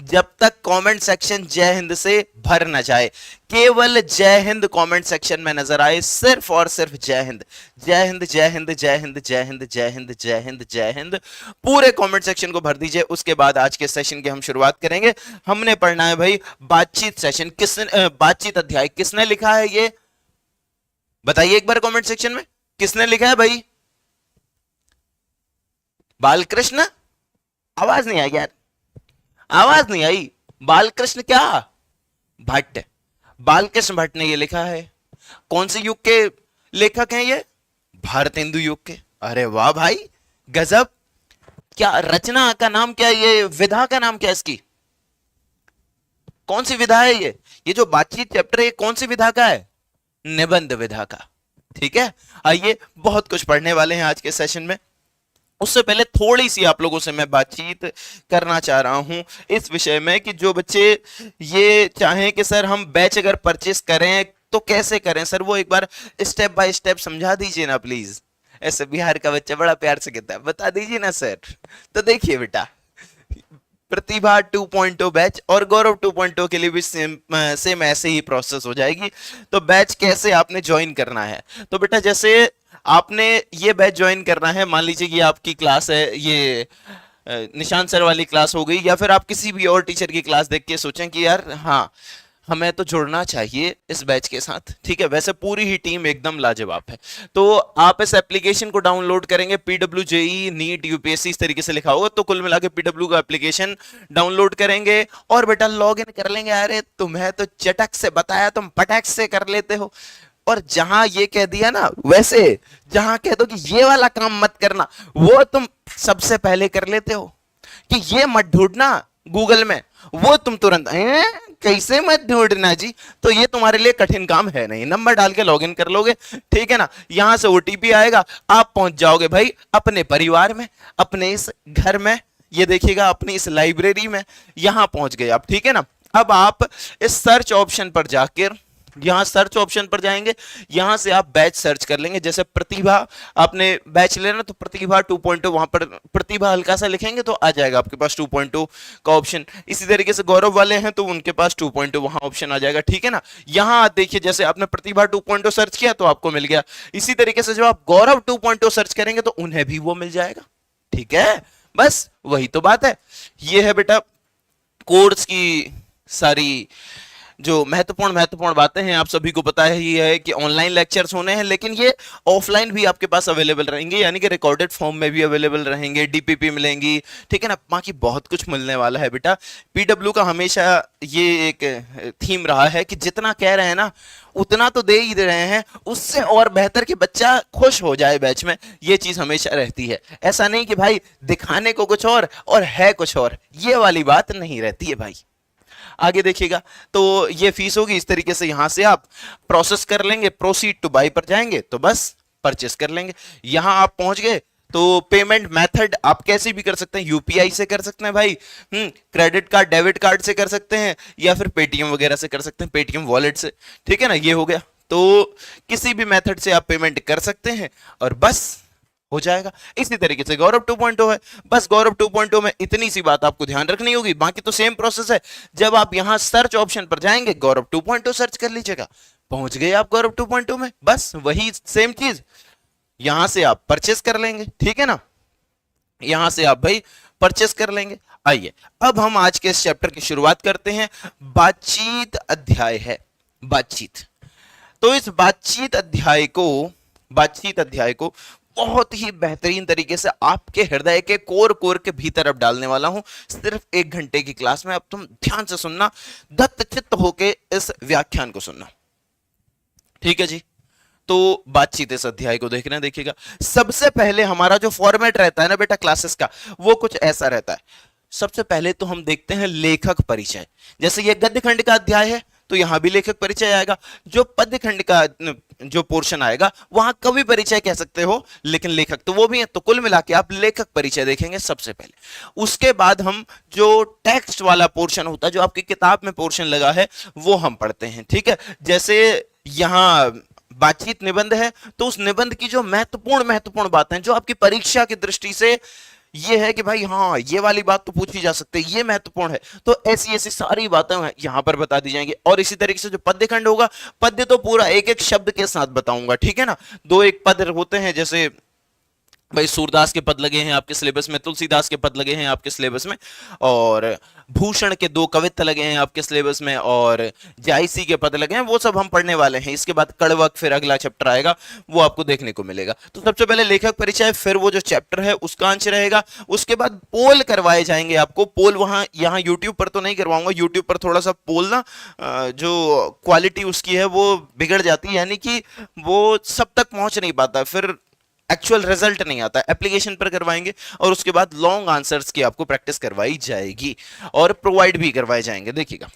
जब तक comment section जय हिंद से भर न जाए, केवल जय हिंद कमेंट सेक्शन में नजर आए, सिर्फ और सिर्फ जय हिंद, जय हिंद, जय हिंद, जय हिंद, जय हिंद, जय हिंद, जय हिंद, जय हिंद, पूरे कमेंट सेक्शन को भर दीजिए। उसके बाद आज के सेशन की हम शुरुआत करेंगे। हमने पढ़ना है भाई बातचीत सेशन, किसने बातचीत अध्याय किसने लिखा है, ये बताइए एक बार कमेंट सेक्शन में, किसने लिखा है भाई? बालकृष्ण? आवाज नहीं आई यार, आवाज नहीं आई। बालकृष्ण क्या? भट्ट, बालकृष्ण भट्ट ने ये लिखा है। कौन से युग के लेखक हैं ये? भारतेंदु युग के। अरे वाह भाई, गजब। क्या रचना का नाम क्या है, ये विधा का नाम क्या है इसकी? कौन सी विधा है ये जो बातचीत चैप्टर है कौन सी विधा का है? निबंध विधा का। ठीक है, आइए बहुत कुछ पढ़ने वाले हैं आज के सेशन में। उससे पहले थोड़ी सी आप लोगों से मैं बातचीत करना चाह रहा हूं इस विषय में कि जो बच्चे ये चाहें कि सर हम बैच अगर परचेस करें तो कैसे करें सर, वो एक बार स्टेप बाय स्टेप समझा दीजिए ना प्लीज। ऐसे बिहार का बच्चा बड़ा प्यार से कहता है, बता दीजिए ना सर। तो देखिए बेटा, प्रतिभा 2.0 बैच और गौरव 2.0 के लिए भी सेम ऐसे ही प्रोसेस हो जाएगी। तो बैच कैसे आपने ज्वाइन करना है, तो बेटा जैसे आपने ये बैच ज्वाइन करना है, मान लीजिए ये आपकी क्लास है, ये निशांत सर वाली क्लास हो गई, या फिर आप किसी भी और टीचर की क्लास देख के सोचें कि यार हाँ हमें तो जुड़ना चाहिए इस बैच के साथ। ठीक है, वैसे पूरी ही टीम एकदम लाजवाब है। तो आप इस एप्लीकेशन को डाउनलोड करेंगे, PWJE नीट यूपीएससी इस तरीके से लिखा होगा, तो कुल मिला के PW का एप्लीकेशन डाउनलोड करेंगे और बेटा लॉग इन कर लेंगे। अरे तुम्हें तो चटक से बताया, तुम पटक से कर लेते हो। और जहां ये कह दिया ना, वैसे जहां कह दो कि ये वाला काम मत करना, वो तुम सबसे पहले कर लेते हो। कि ये मत ढूंढना गूगल में, वो तुम तुरंत कैसे मत ढूंढना जी, तो ये तुम्हारे लिए कठिन काम है नहीं, नंबर डाल के लॉगिन कर लोगे। ठीक है ना, यहां से OTP आएगा, आप पहुंच जाओगे भाई अपने परिवार में, अपने इस घर में, ये देखिएगा अपनी इस लाइब्रेरी में, यहां पहुंच गए आप। ठीक है ना, अब आप इस सर्च ऑप्शन पर जाकर, यहां सर्च ऑप्शन पर जाएंगे, यहां से आप बैच सर्च कर लेंगे। जैसे प्रतिभा आपने बैच लेना तो प्रतिभा 2.0, वहां पर प्रतिभा हल्का सा लिखेंगे तो आ जाएगा आपके पास 2.0 का ऑप्शन। इसी तरीके से गौरव वाले हैं तो उनके पास 2.0 वहां ऑप्शन आ जाएगा। ठीक है ना, यहां देखिए जैसे आपने प्रतिभा 2.0 सर्च किया तो आपको मिल गया। इसी तरीके से जब आप गौरव 2.0 सर्च करेंगे तो उन्हें भी वो मिल जाएगा। ठीक है, बस वही तो बात है। ये है बेटा कोर्स की सारी जो महत्वपूर्ण बातें हैं। आप सभी को पता है ही है कि ऑनलाइन लेक्चर्स होने हैं, लेकिन ये ऑफलाइन भी आपके पास अवेलेबल रहेंगे, यानी कि रिकॉर्डेड फॉर्म में भी अवेलेबल रहेंगे, DPP मिलेंगी। ठीक है ना, बाकी बहुत कुछ मिलने वाला है बेटा। PW का हमेशा ये एक थीम रहा है कि जितना कह रहे हैं ना उतना तो दे ही दे रहे हैं, उससे और बेहतर कि बच्चा खुश हो जाए बैच में, ये चीज हमेशा रहती है। ऐसा नहीं कि भाई दिखाने को कुछ और है कुछ और, ये वाली बात नहीं रहती है भाई। आगे देखिएगा, तो ये फीस होगी। इस तरीके से यहां से आप प्रोसेस कर लेंगे, प्रोसीड टू बाय पर जाएंगे तो बस परचेस कर लेंगे। यहां आप पहुंच गए तो पेमेंट मेथड आप कैसे भी कर सकते हैं, यूपीआई से कर सकते हैं भाई, क्रेडिट कार्ड डेबिट कार्ड से कर सकते हैं, या फिर पेटीएम वगैरह से कर सकते हैं, पेटीएम वॉलेट से। ठीक है ना, ये हो गया। तो किसी भी मेथड से आप पेमेंट कर सकते हैं और बस हो जाएगा। इसी तरीके से गौरव 2.0 है, बस गौरव 2.0 में इतनी सी बात आपको ध्यान रखनी होगी, बाकी तो सेम प्रोसेस है। जब आप यहां सर्च ऑप्शन पर जाएंगे गौरव 2.0 सर्च कर लीजिएगा, पहुंच गए आप गौरव 2.0 में, बस वही सेम चीज यहां से आप परचेस कर लेंगे। ठीक है ना, यहां से आप भाई परचेस कर लेंगे। आइए अब हम आज के इस चैप्टर की शुरुआत करते हैं। बातचीत अध्याय है, बातचीत। तो इस बातचीत अध्याय को बहुत ही बेहतरीन तरीके से आपके हृदय के कोर के भीतर अब डालने वाला हूं, सिर्फ 1 घंटे की क्लास में। अब तुम ध्यान से सुनना, दत्तचित्त होके इस व्याख्यान को सुनना। ठीक है जी, तो बातचीत इस अध्याय को देखना, देखिएगा। सबसे पहले हमारा जो फॉर्मेट रहता है ना बेटा क्लासेस का, वो कुछ ऐसा रहता है। सबसे पहले तो हम देखते हैं लेखक परिचय। जैसे ये गद्य खंड का अध्याय है तो यहां भी लेखक परिचय आएगा। जो पद्य खंड का जो पोर्शन आएगा वहां कवि परिचय कह सकते हो, लेकिन लेखक तो वो भी है। तो कुल मिला के आप लेखक परिचय देखेंगे सबसे पहले। उसके बाद हम जो टेक्स्ट वाला पोर्शन होता है, जो आपकी किताब में पोर्शन लगा है, वो हम पढ़ते हैं। ठीक है, जैसे यहां बातचीत निबंध है तो उस निबंध की जो महत्वपूर्ण बातें जो आपकी परीक्षा की दृष्टि से ये है कि भाई हाँ ये वाली बात तो पूछी जा सकती है, ये महत्वपूर्ण है, तो ऐसी ऐसी सारी बातें यहां पर बता दी जाएंगी। और इसी तरीके से जो पद्य खंड होगा, पद्य तो पूरा एक एक शब्द के साथ बताऊंगा, ठीक है ना। दो एक पद होते हैं, जैसे भाई सूरदास के पद लगे हैं आपके सिलेबस में, तुलसीदास के पद लगे हैं आपके सिलेबस में, और भूषण के दो कवित्त लगे हैं आपके सिलेबस में, और जायसी के पद लगे हैं, वो सब हम पढ़ने वाले हैं। इसके बाद कड़वक, फिर अगला चैप्टर आएगा, वो आपको देखने को मिलेगा। तो सबसे पहले लेखक परिचय, फिर वो जो चैप्टर है उसका अंश रहेगा। उसके बाद पोल करवाए जाएंगे आपको, पोल वहां यहाँ यूट्यूब पर तो नहीं करवाऊंगा, यूट्यूब पर थोड़ा सा पोल ना जो क्वालिटी उसकी है वो बिगड़ जाती है, यानी कि वो सब तक पहुंच नहीं पाता, फिर एक्चुअल रिजल्ट नहीं आता। एप्लीकेशन पर करवाएंगे और उसके बाद लॉन्ग आंसर्स की आपको प्रैक्टिस करवाई जाएगी और प्रोवाइड भी करवाए जाएंगे। देखिएगा,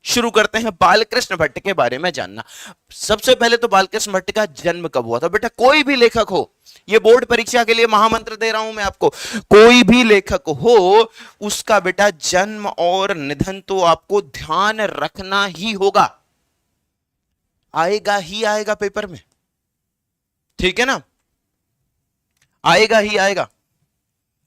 शुरू करते हैं बालकृष्ण भट्ट के बारे में जानना। सबसे पहले तो बालकृष्ण भट्ट का जन्म कब हुआ था? बेटा कोई भी लेखक हो, ये बोर्ड परीक्षा के लिए महामंत्र दे रहा हूं मैं आपको, कोई भी लेखक हो उसका बेटा जन्म और निधन तो आपको ध्यान रखना ही होगा, आएगा ही आएगा पेपर में, ठीक है ना, आएगा ही आएगा।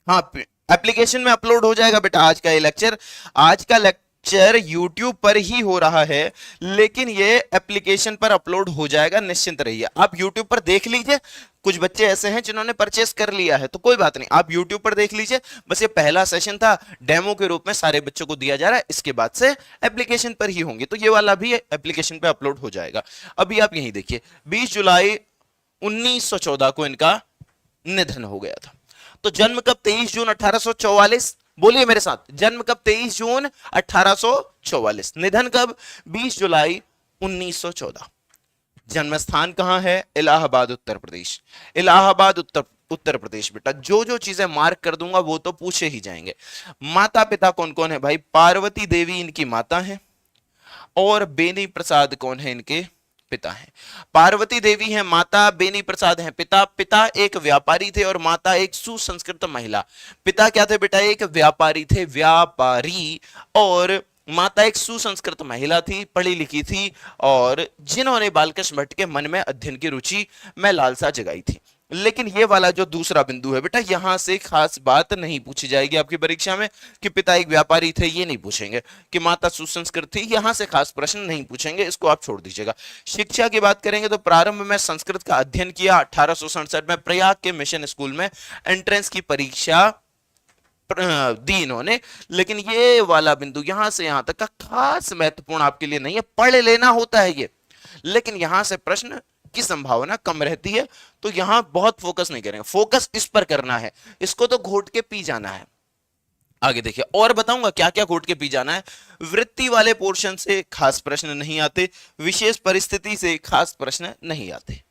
हाँ, एप्लीकेशन में अपलोड हो जाएगा बेटा आज का ये लेक्चर। आज का लेक्चर यूट्यूब पर ही हो रहा है, लेकिन ये एप्लीकेशन पर अपलोड हो जाएगा, निश्चिंत रहिए। आप यूट्यूब पर देख लीजिए, कुछ बच्चे ऐसे हैं जिन्होंने परचेस कर लिया है, तो कोई बात नहीं, आप यूट्यूब पर देख लीजिए। बस ये पहला सेशन था, डेमो के रूप में सारे बच्चों को दिया जा रहा है, इसके बाद से एप्लीकेशन पर ही होंगे, तो ये वाला भी एप्लीकेशन पर अपलोड हो जाएगा। अभी आप यही देखिए, 20 जुलाई 1914 को इनका निधन हो गया था। तो जन्म कब? 23 जून 1844। बोलिए मेरे साथ, जन्म कब? 23 जून 1844। निधन कब? 20 जुलाई 1914। जन्म स्थान कहां है? इलाहाबाद उत्तर प्रदेश। इलाहाबाद उत्तर प्रदेश। बेटा जो जो चीजें मार्क कर दूंगा वो तो पूछे ही जाएंगे। माता पिता कौन कौन है भाई? पार्वती देवी इनकी माता है, और बेनी प्रसाद कौन है? इनके पिता हैं। पार्वती देवी हैं माता, बेनी प्रसाद हैं पिता। पिता एक व्यापारी थे और माता एक सुसंस्कृत महिला। पिता क्या थे बेटा? एक व्यापारी थे, व्यापारी, और माता एक सुसंस्कृत महिला थी, पढ़ी लिखी थी, और जिन्होंने बालकृष्ण भट्ट के मन में अध्ययन की रुचि में लालसा जगाई थी। लेकिन ये वाला जो दूसरा बिंदु है बेटा, यहां से खास बात नहीं पूछी जाएगी आपकी परीक्षा में कि पिता एक व्यापारी थे, ये नहीं पूछेंगे। कि माता सुसंस्कृत थी, यहां से खास प्रश्न नहीं पूछेंगे, इसको आप छोड़ दीजिएगा। शिक्षा की बात करेंगे तो प्रारंभ में संस्कृत का अध्ययन किया। 1867 में प्रयाग के मिशन स्कूल में एंट्रेंस की परीक्षा दी इन्होंने। लेकिन ये वाला बिंदु यहां से यहां तक का खास महत्वपूर्ण आपके लिए नहीं है, पढ़ लेना होता है ये, लेकिन यहां से प्रश्न की संभावना कम रहती है, तो यहां बहुत फोकस नहीं करेंगे, फोकस इस पर करना है, इसको तो घोट के पी जाना है। आगे देखिए, और बताऊंगा क्या क्या घोट के पी जाना है। वृत्ति वाले पोर्शन से खास प्रश्न नहीं आते, विशेष परिस्थिति से खास प्रश्न नहीं आते,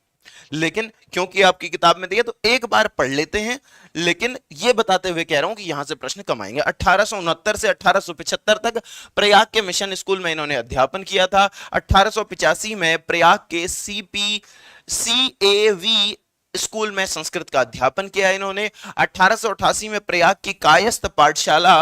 लेकिन क्योंकि आपकी किताब में दिया तो एक बार पढ़ लेते हैं। लेकिन यह बताते हुए कह रहा हूं कि यहां से प्रश्न कम आएंगे। 1869 से 1875 तक प्रयाग के मिशन स्कूल में इन्होंने अध्यापन किया था। 1885 में प्रयाग के CAV स्कूल में संस्कृत का अध्यापन किया इन्होंने। 1888 में प्रयाग की कायस्थ पाठशाला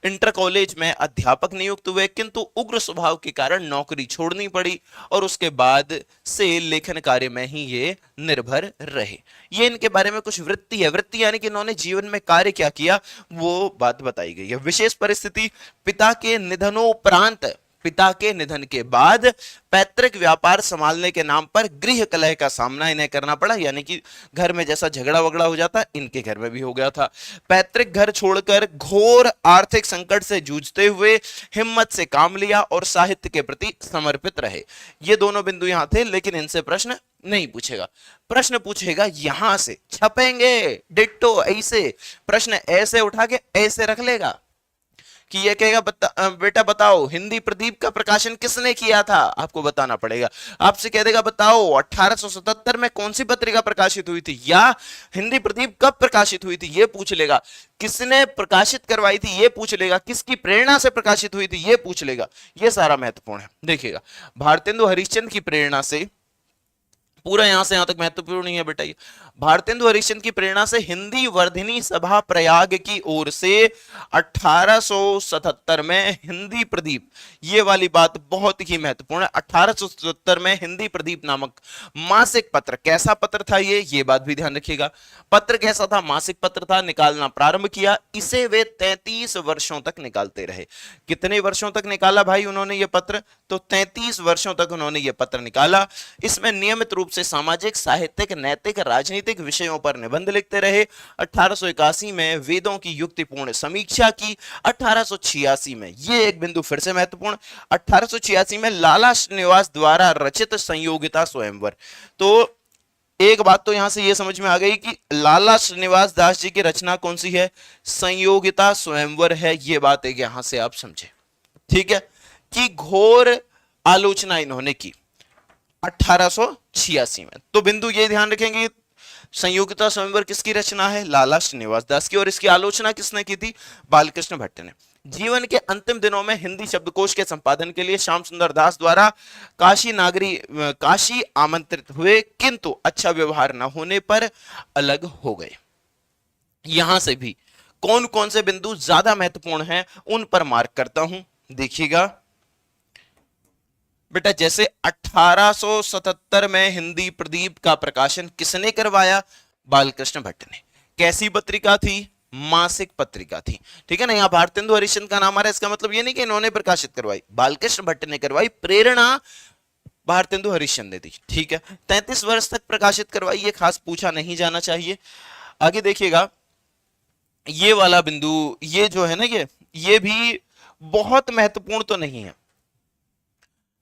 इंटर कॉलेज में अध्यापक नियुक्त हुए, किंतु उग्र स्वभाव के कारण नौकरी छोड़नी पड़ी और उसके बाद से लेखन कार्य में ही ये निर्भर रहे। ये इनके बारे में कुछ वृत्ति है, वृत्ति यानी कि इन्होंने जीवन में कार्य क्या किया वो बात बताई गई है। विशेष परिस्थिति, पिता के निधनोपरांत, पिता के निधन के बाद पैतृक व्यापार संभालने के नाम पर गृह कलह का सामना इन्हें करना पड़ा, यानी कि घर में जैसा झगड़ा वगड़ा हो जाता इनके घर में भी हो गया था। पैतृक घर छोड़कर घोर आर्थिक संकट से जूझते हुए हिम्मत से काम लिया और साहित्य के प्रति समर्पित रहे। ये दोनों बिंदु यहां थे, लेकिन इनसे प्रश्न नहीं पूछेगा। प्रश्न पूछेगा यहां से, छपेंगे डिट्टो ऐसे, प्रश्न ऐसे उठा के ऐसे रख लेगा कि ये कहेगा बेटा बताओ हिंदी प्रदीप का प्रकाशन किसने किया था, आपको बताना पड़ेगा। आपसे कह देगा बताओ 1877 में कौन सी पत्रिका प्रकाशित हुई थी, या हिंदी प्रदीप कब प्रकाशित हुई थी ये पूछ लेगा। किसने प्रकाशित करवाई थी ये पूछ लेगा। किसकी प्रेरणा से प्रकाशित हुई थी ये पूछ लेगा। ये सारा महत्वपूर्ण है। देखिएगा, भारतेंदु हरिश्चंद्र की प्रेरणा से पूरा यहां से यहां तक महत्वपूर्ण नहीं है बेटा ये। भारतेंदु हरिश्चंद्र की प्रेरणा से हिंदी वर्धिनी सभा प्रयाग की ओर से 1877 में हिंदी प्रदीप, ये वाली बात बहुत ही महत्वपूर्ण है। 1877 में हिंदी प्रदीप नामक मासिक पत्र, कैसा पत्र था ये बात भी ध्यान रखिएगा। पत्र कैसा था? मासिक पत्र था। निकालना प्रारंभ किया, इसे वे 33 वर्षों तक निकालते रहे। कितने वर्षों तक निकाला भाई उन्होंने ये पत्र? तो 33 वर्षों तक उन्होंने ये पत्र निकाला। इसमें नियमित रूप से सामाजिक, साहित्यिक, नैतिक, राजनीतिक विषयों पर निबंध लिखते रहे। 1881 में वेदों की युक्तिपूर्ण समीक्षा की। 1886 में, ये एक बिंदु फिर से महत्वपूर्ण, 1886 में लाला श्रीनिवास द्वारा रचित संयोगिता स्वयंवर। तो एक बात तो यहां से यह समझ में आ गई कि लाला श्रीनिवास दास जी की रचना कौन सी है? संयोगिता स्वयंवर है। यह बात एक यहां से आप समझे, ठीक है, कि घोर आलोचना इन्होंने की 1886 में। तो बिंदु ये ध्यान रखेंगे, संयोगिता स्वयंवर किसकी रचना है? लाला श्रीनिवास दास की। और इसकी आलोचना किसने की थी? बालकृष्ण भट्ट ने। जीवन के अंतिम दिनों में हिंदी शब्दकोश के संपादन के लिए श्याम सुंदर दास द्वारा काशी आमंत्रित हुए, किंतु अच्छा व्यवहार न होने पर अलग हो गए। यहां से भी कौन कौन से बिंदु ज्यादा महत्वपूर्ण हैं उन पर मार्क करता हूं, देखिएगा बेटा। जैसे 1877 में हिंदी प्रदीप का प्रकाशन किसने करवाया? बालकृष्ण भट्ट ने। कैसी पत्रिका थी? मासिक पत्रिका थी, ठीक है ना। यहां भारतेंदु हरिश्चंद्र का नाम आ रहा है, इसका मतलब ये नहीं कि इन्होंने प्रकाशित करवाई, बालकृष्ण भट्ट ने करवाई। प्रेरणा भारतेंदु हरिश्चंद्र ने दी, ठीक है। 33 वर्ष तक प्रकाशित करवाई, ये खास पूछा नहीं जाना चाहिए। आगे देखिएगा, ये वाला बिंदु, ये जो है ना, ये भी बहुत महत्वपूर्ण तो नहीं है।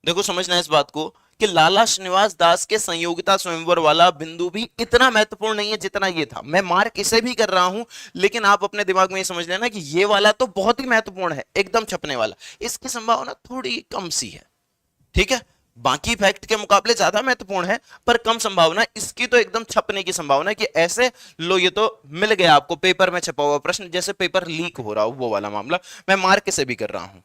देखो समझना इस बात को कि लाला श्रीनिवास दास के संयोगिता स्वयंवर वाला बिंदु भी इतना महत्वपूर्ण नहीं है जितना ये था। मैं मार्क इसे भी कर रहा हूं, लेकिन आप अपने दिमाग में ये समझ लेना कि ये वाला तो बहुत ही महत्वपूर्ण है, एकदम छपने वाला। इसकी संभावना थोड़ी कम सी है, ठीक है। बाकी फैक्ट के मुकाबले ज्यादा महत्वपूर्ण है, पर कम संभावना। इसकी तो एकदम छपने की संभावना है कि ऐसे लो, ये तो मिल गया आपको पेपर में छपा हुआ प्रश्न, जैसे पेपर लीक हो रहा हो, वो वाला मामला। मैं मार्क इसे भी कर रहा हूं,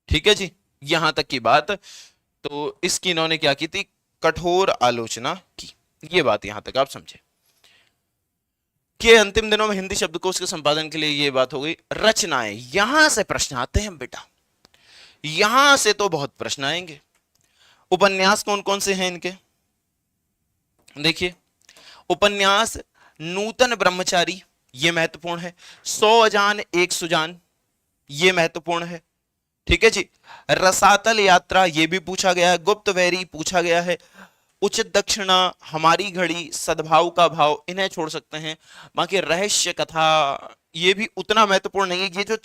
ठीक है जी। यहां तक की बात। तो इसकी इन्होंने क्या की थी? कठोर आलोचना की। ये बात यहां तक आप समझे कि अंतिम दिनों में हिंदी शब्दकोश के संपादन के लिए ये बात हो गई। रचनाएं, यहां से प्रश्न आते हैं बेटा, यहां से तो बहुत प्रश्न आएंगे। उपन्यास कौन कौन से हैं इनके? देखिए, उपन्यास नूतन ब्रह्मचारी, ये महत्वपूर्ण है। 100 अजान एक सुजान, ये महत्वपूर्ण है, ठीक है जी। रसातल यात्रा, ये भी पूछा गया है। गुप्त वैरी पूछा गया है। उचित दक्षिणा, हमारी घड़ी, सद्भाव का भाव, इन्हें छोड़ सकते हैं। बाकी रहस्य कथा, ये भी उतना महत्वपूर्ण नहीं है। ये जो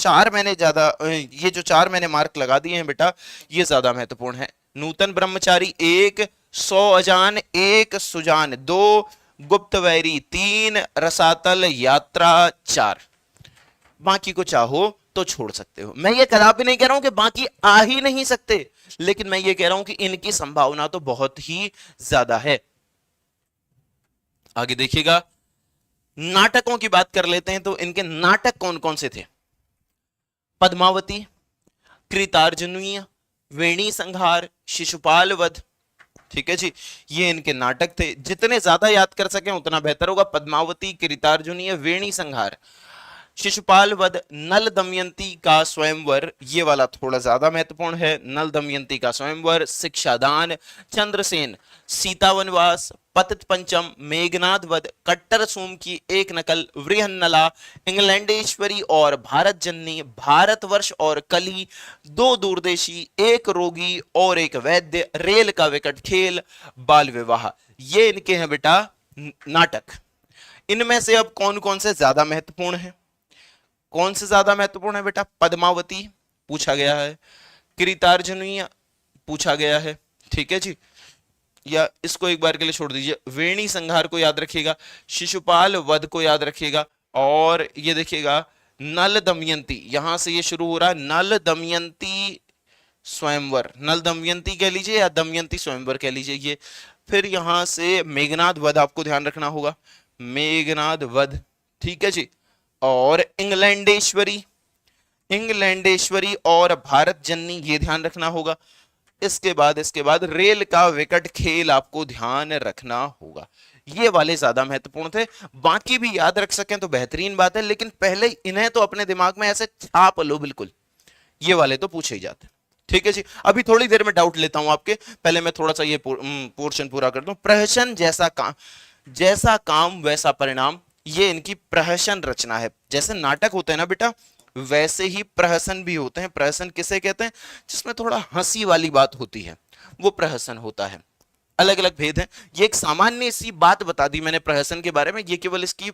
चार मैंने मार्क लगा दिए हैं बेटा, ये ज्यादा महत्वपूर्ण है। नूतन ब्रह्मचारी 1, 100 अजान 1 सुजान 2, गुप्त वैरी 3, रसातल यात्रा 4। बाकी को चाहो तो छोड़ सकते हो। मैं ये कदापि नहीं कह रहा हूं कि बाकी आ ही नहीं सकते, लेकिन मैं ये कह रहा हूं कि इनकी संभावना तो बहुत ही ज्यादा है। आगे देखिएगा, नाटकों की बात कर लेते हैं। तो इनके नाटक कौन कौन से थे? पद्मावती, कृतार्जुनीय, वेणी संहार, शिशुपाल वध, ठीक है जी। ये इनके नाटक थे। जितने ज्यादा याद कर सकें उतना बेहतर होगा। पद्मावती, कृतार्जुनीय, वेणी संहार, शिशुपाल वध, नल दमयंती का स्वयंवर, ये वाला थोड़ा ज्यादा महत्वपूर्ण है। नल दमयंती का स्वयंवर, शिक्षादान, चंद्रसेन, सीता वनवास, पतित पंचम, मेघनाद वध, कट्टर सोम की एक नकल, वृहन्नला, इंग्लैंडेश्वरी और भारत जननी, भारतवर्ष और कली, 2 दूरदेशी, 1 रोगी और 1 वैद्य, रेल का विकट खेल, बाल विवाह, ये इनके हैं बेटा नाटक। इनमें से अब कौन कौन से ज्यादा महत्वपूर्ण है? कौन से ज्यादा महत्वपूर्ण है बेटा? पद्मावती पूछा गया है, कृतार्जुनीय पूछा गया है, ठीक है जी। या इसको एक बार के लिए छोड़ दीजिए। वेणी संहार को याद रखिएगा, शिशुपाल वध को याद रखिएगा, और ये देखिएगा नल दमयंती, यहां से ये शुरू हो रहा है। नल दमयंती स्वयंवर, नल दमयंती कह लीजिए या दमयंती स्वयंवर कह लीजिए ये। फिर यहां से मेघनाद वध आपको ध्यान रखना होगा, मेघनाद वध, ठीक है जी। और इंग्लैंडेश्वरी और भारत जननी, ये ध्यान रखना होगा। इसके बाद रेल का विकट खेल आपको ध्यान रखना होगा। ये वाले ज्यादा महत्वपूर्ण थे, बाकी भी याद रख सकें तो बेहतरीन बात है, लेकिन पहले इन्हें तो अपने दिमाग में ऐसे छाप लो बिल्कुल, ये वाले तो पूछे ही जाते। ठीक है जी, अभी थोड़ी देर में डाउट लेता हूं आपके, पहले मैं थोड़ा सा ये पोर्शन पूरा करता हूं। प्रहसन जैसा काम वैसा परिणाम, ये इनकी प्रहसन रचना है। जैसे नाटक होते हैं ना बेटा, वैसे ही प्रहसन भी होते हैं। प्रहसन किसे कहते हैं? जिसमें थोड़ा हंसी वाली बात होती है, वो प्रहसन होता है। अलग अलग भेद हैं। ये एक सामान्य सी बात बता दी मैंने प्रहसन के बारे में, ये केवल इसकी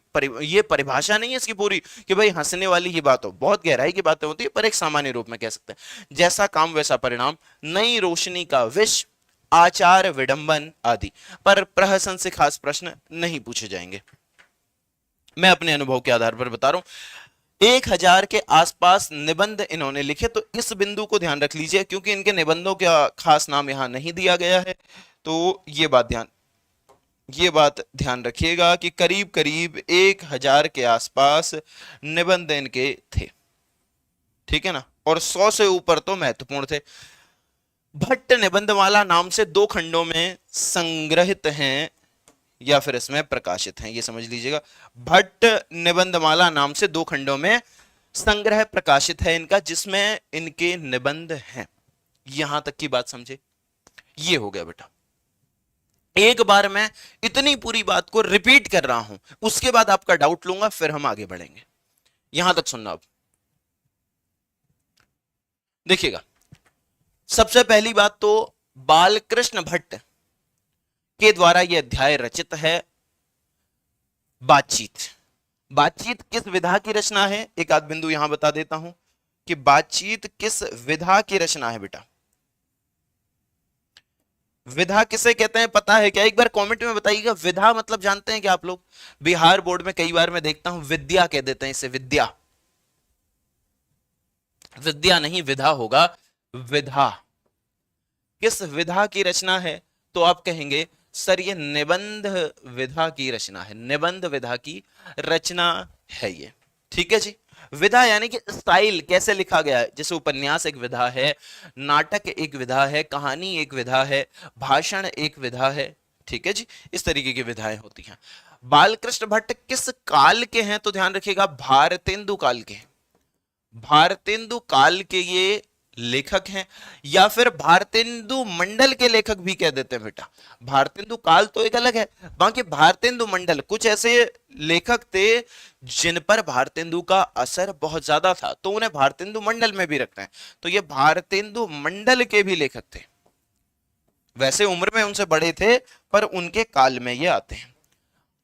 ये परिभाषा नहीं है इसकी पूरी कि भाई हंसने वाली ही बात हो, बहुत गहराई की बातें होती है, पर एक सामान्य रूप में कह सकते हैं। जैसा काम वैसा परिणाम, नई रोशनी का विष, आचार विडंबन आदि। पर प्रहसन से खास प्रश्न नहीं पूछे जाएंगे, मैं अपने अनुभव के आधार पर बता रहा हूं। 1000 के आसपास निबंध इन्होंने लिखे, तो इस बिंदु को ध्यान रख लीजिए, क्योंकि इनके निबंधों का खास नाम यहां नहीं दिया गया है। तो ये बात ध्यान रखिएगा कि करीब करीब 1000 के आसपास निबंध इनके थे। ठीक है ना, और 100 से ऊपर तो महत्वपूर्ण थे। भट्ट निबंधमाला नाम से 2 खंडों में संग्रहित हैं या फिर इसमें प्रकाशित हैं, ये समझ लीजिएगा। भट्ट निबंधमाला नाम से 2 खंडों में संग्रह प्रकाशित है इनका, जिसमें इनके निबंध हैं। यहां तक की बात समझे? ये हो गया बेटा। एक बार मैं इतनी पूरी बात को रिपीट कर रहा हूं, उसके बाद आपका डाउट लूंगा, फिर हम आगे बढ़ेंगे। यहां तक सुनना। अब देखिएगा, सबसे पहली बात तो बालकृष्ण भट्ट के द्वारा यह अध्याय रचित है। बातचीत किस विधा की रचना है? एक आध बिंदु यहां बता देता हूं कि बातचीत किस विधा की रचना है बेटा। विधा किसे कहते हैं पता है क्या? एक बार कमेंट में बताइएगा। विधा मतलब जानते हैं क्या आप लोग? बिहार बोर्ड में कई बार मैं देखता हूं विद्या कह देते हैं इसे, विद्या। विद्या नहीं, विधा होगा, विधा। किस विधा की रचना है? तो आप कहेंगे सर ये निबंध विधा की रचना है, निबंध विधा की रचना है ये। ठीक है जी। विधा यानी कि स्टाइल, कैसे लिखा गया है। जैसे उपन्यास एक विधा है, नाटक एक विधा है, कहानी एक विधा है, भाषण एक विधा है। ठीक है जी, इस तरीके की विधाएं होती हैं। बालकृष्ण भट्ट किस काल के हैं? तो ध्यान रखिएगा, भारतेंदु काल के। भारतेंदु काल के ये लेखक हैं, या फिर भारतेंदु मंडल के लेखक भी कह देते हैं बेटा। भारतेंदु काल तो एक अलग है, बाकी भारतेंदु मंडल, कुछ ऐसे लेखक थे जिन पर भारतेंदु का असर बहुत ज्यादा था, तो उन्हें भारतेंदु मंडल में भी रखते हैं। तो ये भारतेंदु मंडल के भी लेखक थे। वैसे उम्र में उनसे बड़े थे, पर उनके काल में ये आते हैं।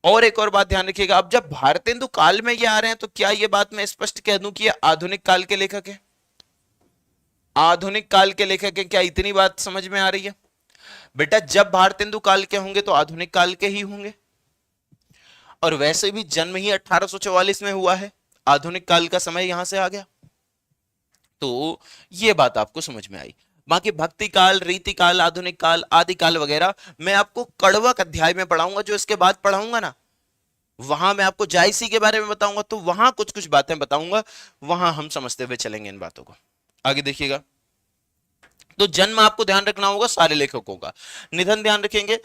और एक और बात ध्यान रखिएगा, अब जब भारतेंदु काल में ये आ रहे हैं, तो क्या ये बात मैं स्पष्ट कह दूं कि ये आधुनिक काल के लेखक है? आधुनिक काल के लेखक है, क्या इतनी बात समझ में आ रही है बेटा? जब भारतेंदु काल के होंगे तो आधुनिक काल के ही होंगे, और वैसे भी जन्म ही 1844 में हुआ है, आधुनिक काल का समय यहां से आ गया। तो ये बात आपको समझ में आई। बाकी भक्ति काल, रीति काल, आधुनिक काल, आदि काल वगैरह मैं आपको कड़वक अध्याय में पढ़ाऊंगा, जो इसके बाद पढ़ाऊंगा ना, वहां मैं आपको जायसी के बारे में बताऊंगा, तो वहां कुछ कुछ बातें बताऊंगा, वहां हम समझते हुए चलेंगे इन बातों को। आगे देखिएगा, तो जन्म आपको ध्यान रखना होगा सारे लेखकों का, निधन ध्यान रखेंगे,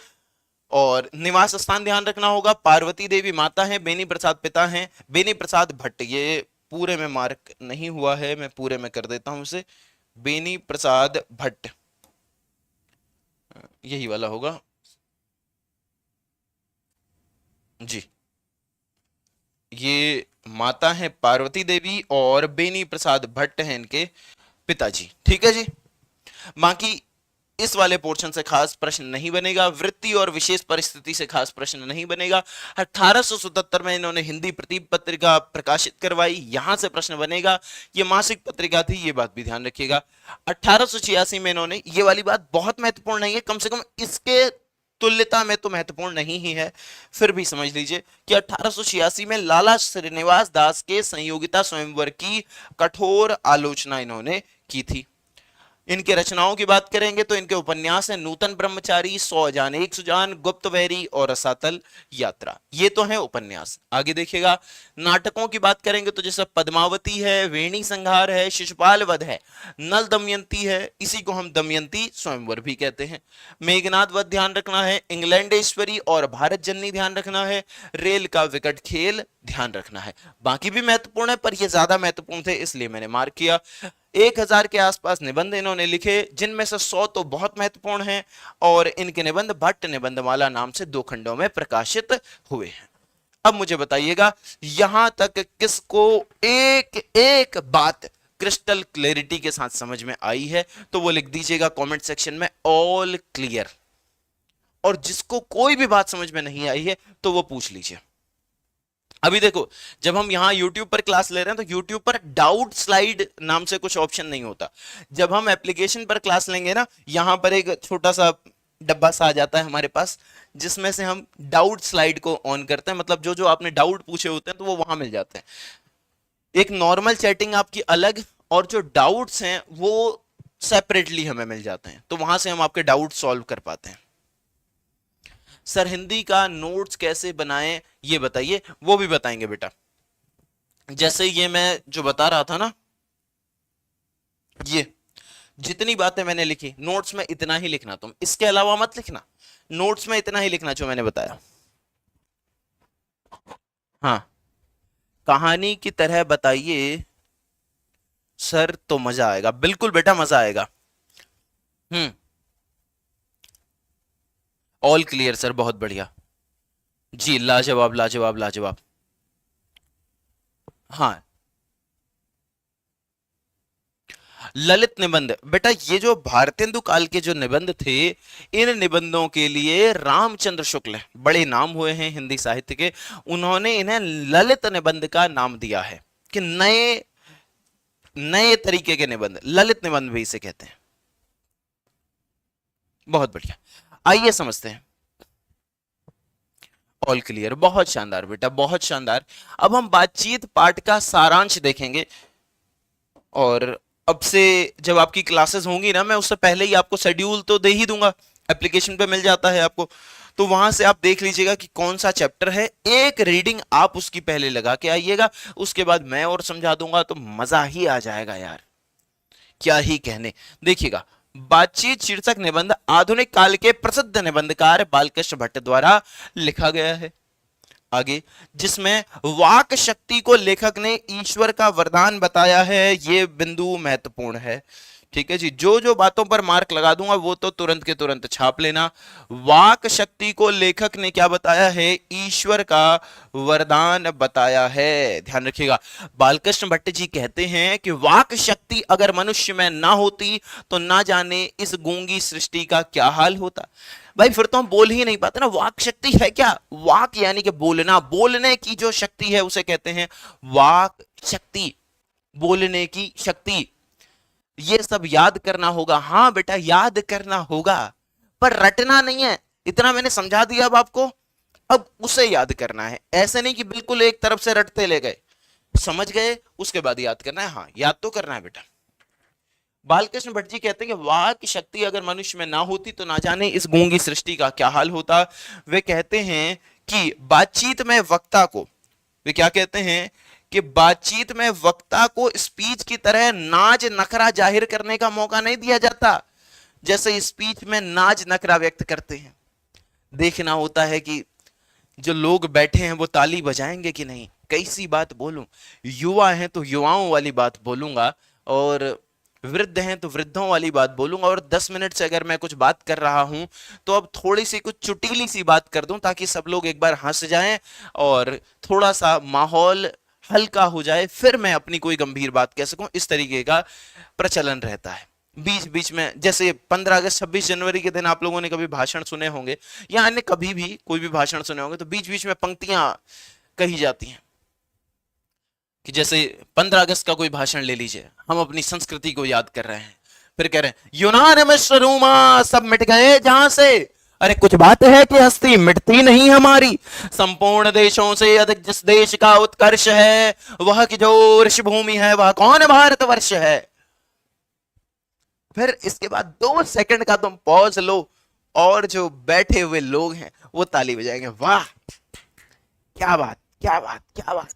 और निवास स्थान ध्यान रखना होगा। पार्वती देवी माता हैं, बेनी प्रसाद पिता हैं। बेनी प्रसाद भट्ट, ये पूरे में मार्क नहीं हुआ है, मैं पूरे में कर देता हूं इसे। बेनी प्रसाद भट्ट, यही वाला होगा जी। ये माता है पार्वती देवी, और बेनी प्रसाद भट्ट हैं इनके पिताजी। ठीक है जी। बाकी इस वाले पोर्शन से खास प्रश्न नहीं बनेगा, वृत्ति और विशेष परिस्थिति से खास प्रश्न नहीं बनेगा। 1877 में इन्होंने हिंदी प्रतीप पत्रिका प्रकाशित करवाई, यहां से प्रश्न बनेगा। ये मासिक पत्रिका थी, ये बात भी ध्यान रखिएगा। 1886 में इन्होंने, ये वाली बात बहुत महत्वपूर्ण नहीं है, कम से कम इसके तुल्यता में तो महत्वपूर्ण नहीं ही है, फिर भी समझ लीजिए कि 1886 में लाला श्रीनिवास दास के संयोगिता स्वयंवर की कठोर आलोचना इन्होंने की थी। इनके रचनाओं की बात करेंगे तो इनके उपन्यास हैं नूतन ब्रह्मचारी, 100 जान एक सुजान, गुप्तवैरी और रसातल यात्रा। ये तो है उपन्यास। आगे देखिएगा, नाटकों की बात करेंगे तो जैसे पद्मावती है, वेणी संहार है, शिशुपाल वध है, नल दमयंती है, इसी को हम दमयंती स्वयंवर भी कहते हैं, मेघनाद वध ध्यान रखना है, इंग्लैंडेश्वरी और भारत जननी ध्यान रखना है, रेल का विकट खेल ध्यान रखना है। बाकी भी महत्वपूर्ण है पर ये ज्यादा महत्वपूर्ण थे इसलिए मैंने मार्क किया। 1000 के आसपास निबंध इन्होंने लिखे, जिनमें से 100 तो बहुत महत्वपूर्ण हैं और इनके निबंध भट्ट निबंधमाला नाम से 2 खंडों में प्रकाशित हुए हैं। अब मुझे बताइएगा यहां तक किसको एक एक बात क्रिस्टल क्लैरिटी के साथ समझ में आई है, तो वो लिख दीजिएगा कमेंट सेक्शन में ऑल क्लियर, और जिसको कोई भी बात समझ में नहीं आई है तो वो पूछ लीजिए। अभी देखो, जब हम यहां YouTube पर क्लास ले रहे हैं तो YouTube पर डाउट स्लाइड नाम से कुछ ऑप्शन नहीं होता। जब हम एप्लीकेशन पर क्लास लेंगे ना, यहां पर एक छोटा सा डब्बा सा आ जाता है हमारे पास, जिसमें से हम डाउट स्लाइड को ऑन करते हैं, मतलब जो जो आपने डाउट पूछे होते हैं तो वो वहां मिल जाते हैं। एक नॉर्मल चैटिंग आपकी अलग, और जो डाउट्स हैं वो सेपरेटली हमें मिल जाते हैं, तो वहां से हम आपके डाउट सॉल्व कर पाते हैं। सर हिंदी का नोट्स कैसे बनाएं ये बताइए। वो भी बताएंगे बेटा। जैसे ये मैं जो बता रहा था ना, ये जितनी बातें मैंने लिखी नोट्स में इतना ही लिखना, तुम इसके अलावा मत लिखना, नोट्स में इतना ही लिखना जो मैंने बताया। हाँ, कहानी की तरह बताइए सर तो मजा आएगा। बिल्कुल बेटा मजा आएगा। ऑल क्लियर सर, बहुत बढ़िया जी, लाजवाब लाजवाब लाजवाब। हाँ, ललित निबंध बेटा, ये जो भारतेंदु काल के जो निबंध थे, इन निबंधों के लिए रामचंद्र शुक्ल बड़े नाम हुए हैं हिंदी साहित्य के, उन्होंने इन्हें ललित निबंध का नाम दिया है कि नए नए तरीके के निबंध, ललित निबंध भी इसे कहते हैं। बहुत बढ़िया, आइए समझते हैं। ऑल क्लियर, बहुत शानदार बेटा, बहुत शानदार। अब हम बातचीत पाठ का सारांश देखेंगे, और अब से जब आपकी क्लासेस होंगी ना, मैं उससे पहले ही आपको शेड्यूल तो दे ही दूंगा, एप्लीकेशन पे मिल जाता है आपको, तो वहां से आप देख लीजिएगा कि कौन सा चैप्टर है, एक रीडिंग आप उसकी पहले लगा के आइएगा, उसके बाद मैं और समझा दूंगा, तो मजा ही आ जाएगा यार, क्या ही कहने। देखिएगा, बातचीत शीर्षक निबंध आधुनिक काल के प्रसिद्ध निबंधकार बालकृष्ण भट्ट द्वारा लिखा गया है। आगे, जिसमें वाक शक्ति को लेखक ने ईश्वर का वरदान बताया है, ये बिंदु महत्वपूर्ण है। ठीक है जी, जो जो बातों पर मार्क लगा दूंगा वो तो तुरंत के तुरंत छाप लेना। वाक शक्ति को लेखक ने क्या बताया है? ईश्वर का वरदान बताया है। ध्यान रखिएगा, बालकृष्ण भट्ट जी कहते हैं कि वाक शक्ति अगर मनुष्य में ना होती तो ना जाने इस गूंगी सृष्टि का क्या हाल होता। भाई फिर तो हम बोल ही नहीं पाते ना। वाक शक्ति है क्या? वाक यानी कि बोलना, बोलने की जो शक्ति है उसे कहते हैं वाक शक्ति, बोलने की शक्ति। ये सब याद करना होगा। हाँ बेटा याद करना होगा, पर रटना नहीं है। इतना मैंने समझा दिया अब आपको, अब उसे याद करना है। ऐसे नहीं कि बिल्कुल एक तरफ से रटते ले गए, समझ गए उसके बाद याद करना है। हाँ याद तो करना है बेटा। बालकृष्ण भट्ट जी कहते हैं कि वाक शक्ति अगर मनुष्य में ना होती तो ना जाने इस गूंगी सृष्टि का क्या हाल होता। वे कहते हैं कि बातचीत में वक्ता को, वे क्या कहते हैं कि बातचीत में वक्ता को स्पीच की तरह नाज नखरा जाहिर करने का मौका नहीं दिया जाता, जैसे स्पीच में नाज नखरा व्यक्त करते हैं। देखना होता है कि जो लोग बैठे हैं वो ताली बजाएंगे कि नहीं, कैसी बात बोलूं। युवा हैं तो युवाओं वाली बात बोलूंगा, और वृद्ध हैं तो वृद्धों वाली बात बोलूंगा। और 10 मिनट से अगर मैं कुछ बात कर रहा हूं तो अब थोड़ी सी कुछ चुटीली सी बात कर दूं, ताकि सब लोग एक बार हंस जाएं और थोड़ा सा माहौल हल्का हो जाए, फिर मैं अपनी कोई गंभीर बात कह सकूं। इस तरीके का प्रचलन रहता है। बीच बीच में जैसे 15 अगस्त 26 जनवरी के दिन आप लोगों ने कभी भाषण सुने होंगे, या अन्य कभी भी कोई भी भाषण सुने होंगे, तो बीच बीच में पंक्तियां कही जाती हैं कि जैसे 15 अगस्त का कोई भाषण ले लीजिए, हम अपनी संस्कृति को याद कर रहे हैं, फिर कह रहे हैं यूनान मिस्र रोमा सब मिट गए जहां से। अरे कुछ बात है कि हस्ती मिटती नहीं हमारी। संपूर्ण देशों से अधिक जिस देश का उत्कर्ष है, वह की जो ऋषि भूमि है वह कौन भारतवर्ष है। फिर इसके बाद 2 सेकंड का तुम पॉज लो और जो बैठे हुए लोग हैं वो ताली बजाएंगे। वाह, क्या बात, क्या बात, क्या बात।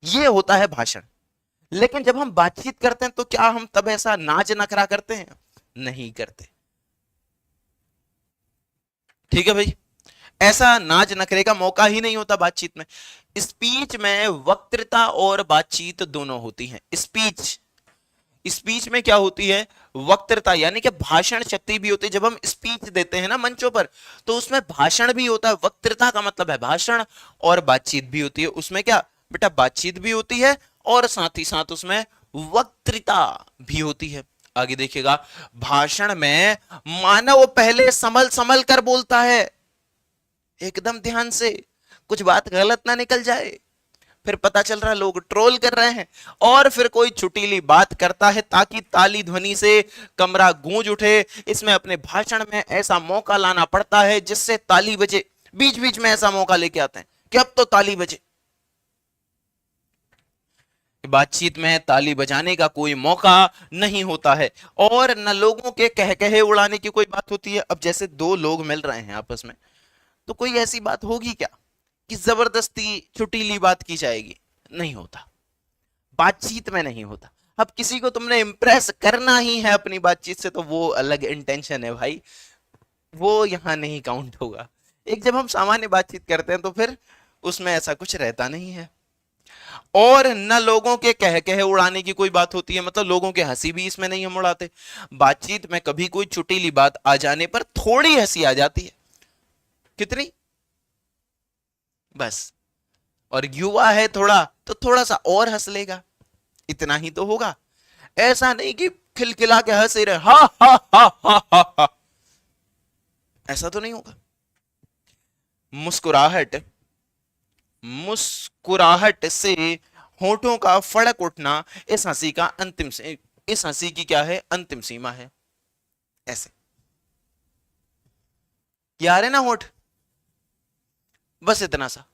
ये होता है भाषण। लेकिन जब हम बातचीत करते हैं तो क्या हम तब ऐसा नाच नखरा करते हैं? नहीं करते। ठीक है भाई, ऐसा नाच नखरे का मौका ही नहीं होता बातचीत में। स्पीच में वक्तृता और बातचीत दोनों होती हैं। स्पीच, स्पीच में क्या होती है? वक्तृता, यानी कि भाषण शक्ति भी होती है। जब हम स्पीच देते हैं ना मंचों पर, तो उसमें भाषण भी होता है। वक्तृता का मतलब है भाषण, और बातचीत भी होती है। उसमें क्या बेटा, बातचीत भी होती है और साथ ही साथ उसमें वक्तृता भी होती है। आगे देखिएगा, भाषण में मानव पहले संभल संभल कर बोलता है। एकदम ध्यान से, कुछ बात गलत ना निकल जाए। फिर पता चल रहा है लोग ट्रोल कर रहे हैं, और फिर कोई छुटीली बात करता है ताकि ताली ध्वनि से कमरा गूंज उठे। इसमें अपने भाषण में ऐसा मौका लाना पड़ता है जिससे ताली बजे। बीच बीच में ऐसा मौका लेके आते हैं कि अब तो ताली बजे। बातचीत में ताली बजाने का कोई मौका नहीं होता है, और न लोगों के कह कहे उड़ाने की कोई बात होती है। अब जैसे दो लोग मिल रहे हैं आपस में, तो कोई ऐसी बात होगी क्या कि जबरदस्ती छुटीली बात की जाएगी? नहीं होता, बातचीत में नहीं होता। अब किसी को तुमने इंप्रेस करना ही है अपनी बातचीत से, तो वो अलग इंटेंशन है भाई, वो यहां नहीं काउंट होगा। एक जब हम सामान्य बातचीत करते हैं तो फिर उसमें ऐसा कुछ रहता नहीं है। और न लोगों के कह कहे उड़ाने की कोई बात होती है, मतलब लोगों के हंसी भी इसमें नहीं हम उड़ाते। बातचीत में कभी कोई छुटीली बात आ जाने पर थोड़ी हंसी आ जाती है। कितनी? बस। और युवा है थोड़ा, तो थोड़ा सा और हंस लेगा, इतना ही तो होगा। ऐसा नहीं कि खिलखिला के हंस रहे हा हा हा हा हा हा, ऐसा तो नहीं होगा। मुस्कुराहट, मुस्कुराहट से होठों का फड़क उठना इस हंसी का अंतिम से, इस हंसी की क्या है? अंतिम सीमा है। ऐसे क्या रहे ना होठ, बस इतना सा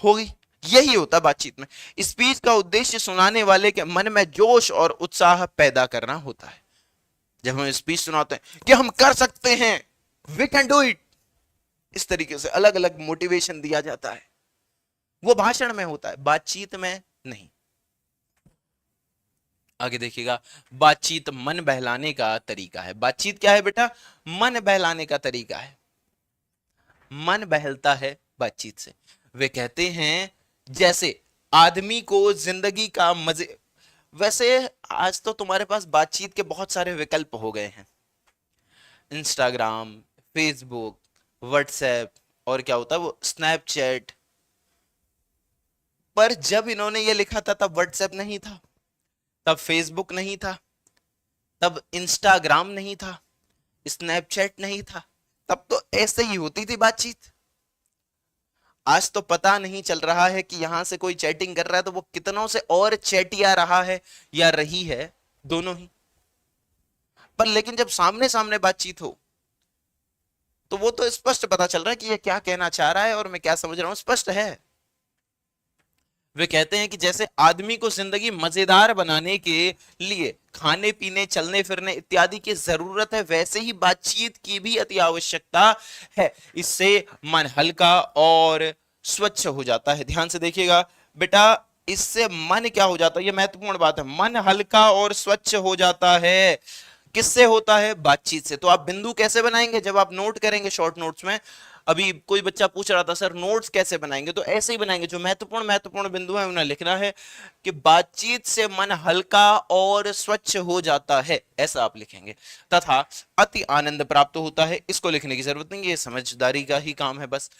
होगी। यही होता बातचीत में। स्पीच का उद्देश्य सुनाने वाले के मन में जोश और उत्साह पैदा करना होता है। जब हम स्पीच सुनाते हैं कि हम कर सकते हैं, वी कैन डू इट, इस तरीके से अलग अलग मोटिवेशन दिया जाता है, वो भाषण में होता है, बातचीत में नहीं। आगे देखिएगा, बातचीत मन बहलाने का तरीका है। बातचीत क्या है बेटा? मन बहलाने का तरीका है। मन बहलता है बातचीत से। वे कहते हैं जैसे आदमी को जिंदगी का मजे। वैसे आज तो तुम्हारे पास बातचीत के बहुत सारे विकल्प हो गए हैं, इंस्टाग्राम, फेसबुक, व्हाट्सएप, और क्या होता है वो स्नैपचैट। पर जब इन्होंने ये लिखा था तब व्हाट्सएप नहीं था, तब फेसबुक नहीं था, तब इंस्टाग्राम नहीं था, स्नैपचैट नहीं था। तब तो ऐसे ही होती थी बातचीत। आज तो पता नहीं चल रहा है कि यहां से कोई चैटिंग कर रहा है तो वो कितनों से और चैटिया रहा है या रही है, दोनों ही। पर लेकिन जब सामने सामने बातचीत हो तो वो तो स्पष्ट पता चल रहा है कि ये क्या कहना चाह रहा है और मैं क्या समझ रहा हूं, स्पष्ट है। वे कहते हैं कि जैसे आदमी को जिंदगी मजेदार बनाने के लिए खाने पीने, चलने फिरने इत्यादि की जरूरत है, वैसे ही बातचीत की भी अति आवश्यकता है। इससे मन हल्का और स्वच्छ हो जाता है। ध्यान से देखिएगा बेटा, इससे मन क्या हो जाता है, ये महत्वपूर्ण बात है। मन हल्का और स्वच्छ हो जाता है। किससे होता है? बातचीत से। तो आप बिंदु कैसे बनाएंगे जब आप नोट करेंगे शॉर्ट नोट्स में? अभी कोई बच्चा पूछ रहा था सर नोट्स कैसे बनाएंगे, तो ऐसे ही बनाएंगे। जो महत्वपूर्ण महत्वपूर्ण बिंदु है उन्हें लिखना है कि बातचीत से मन हल्का और स्वच्छ हो जाता है, ऐसा आप लिखेंगे। तथा अति आनंद प्राप्त होता है, इसको लिखने की जरूरत नहीं है, ये समझदारी का ही काम है बस।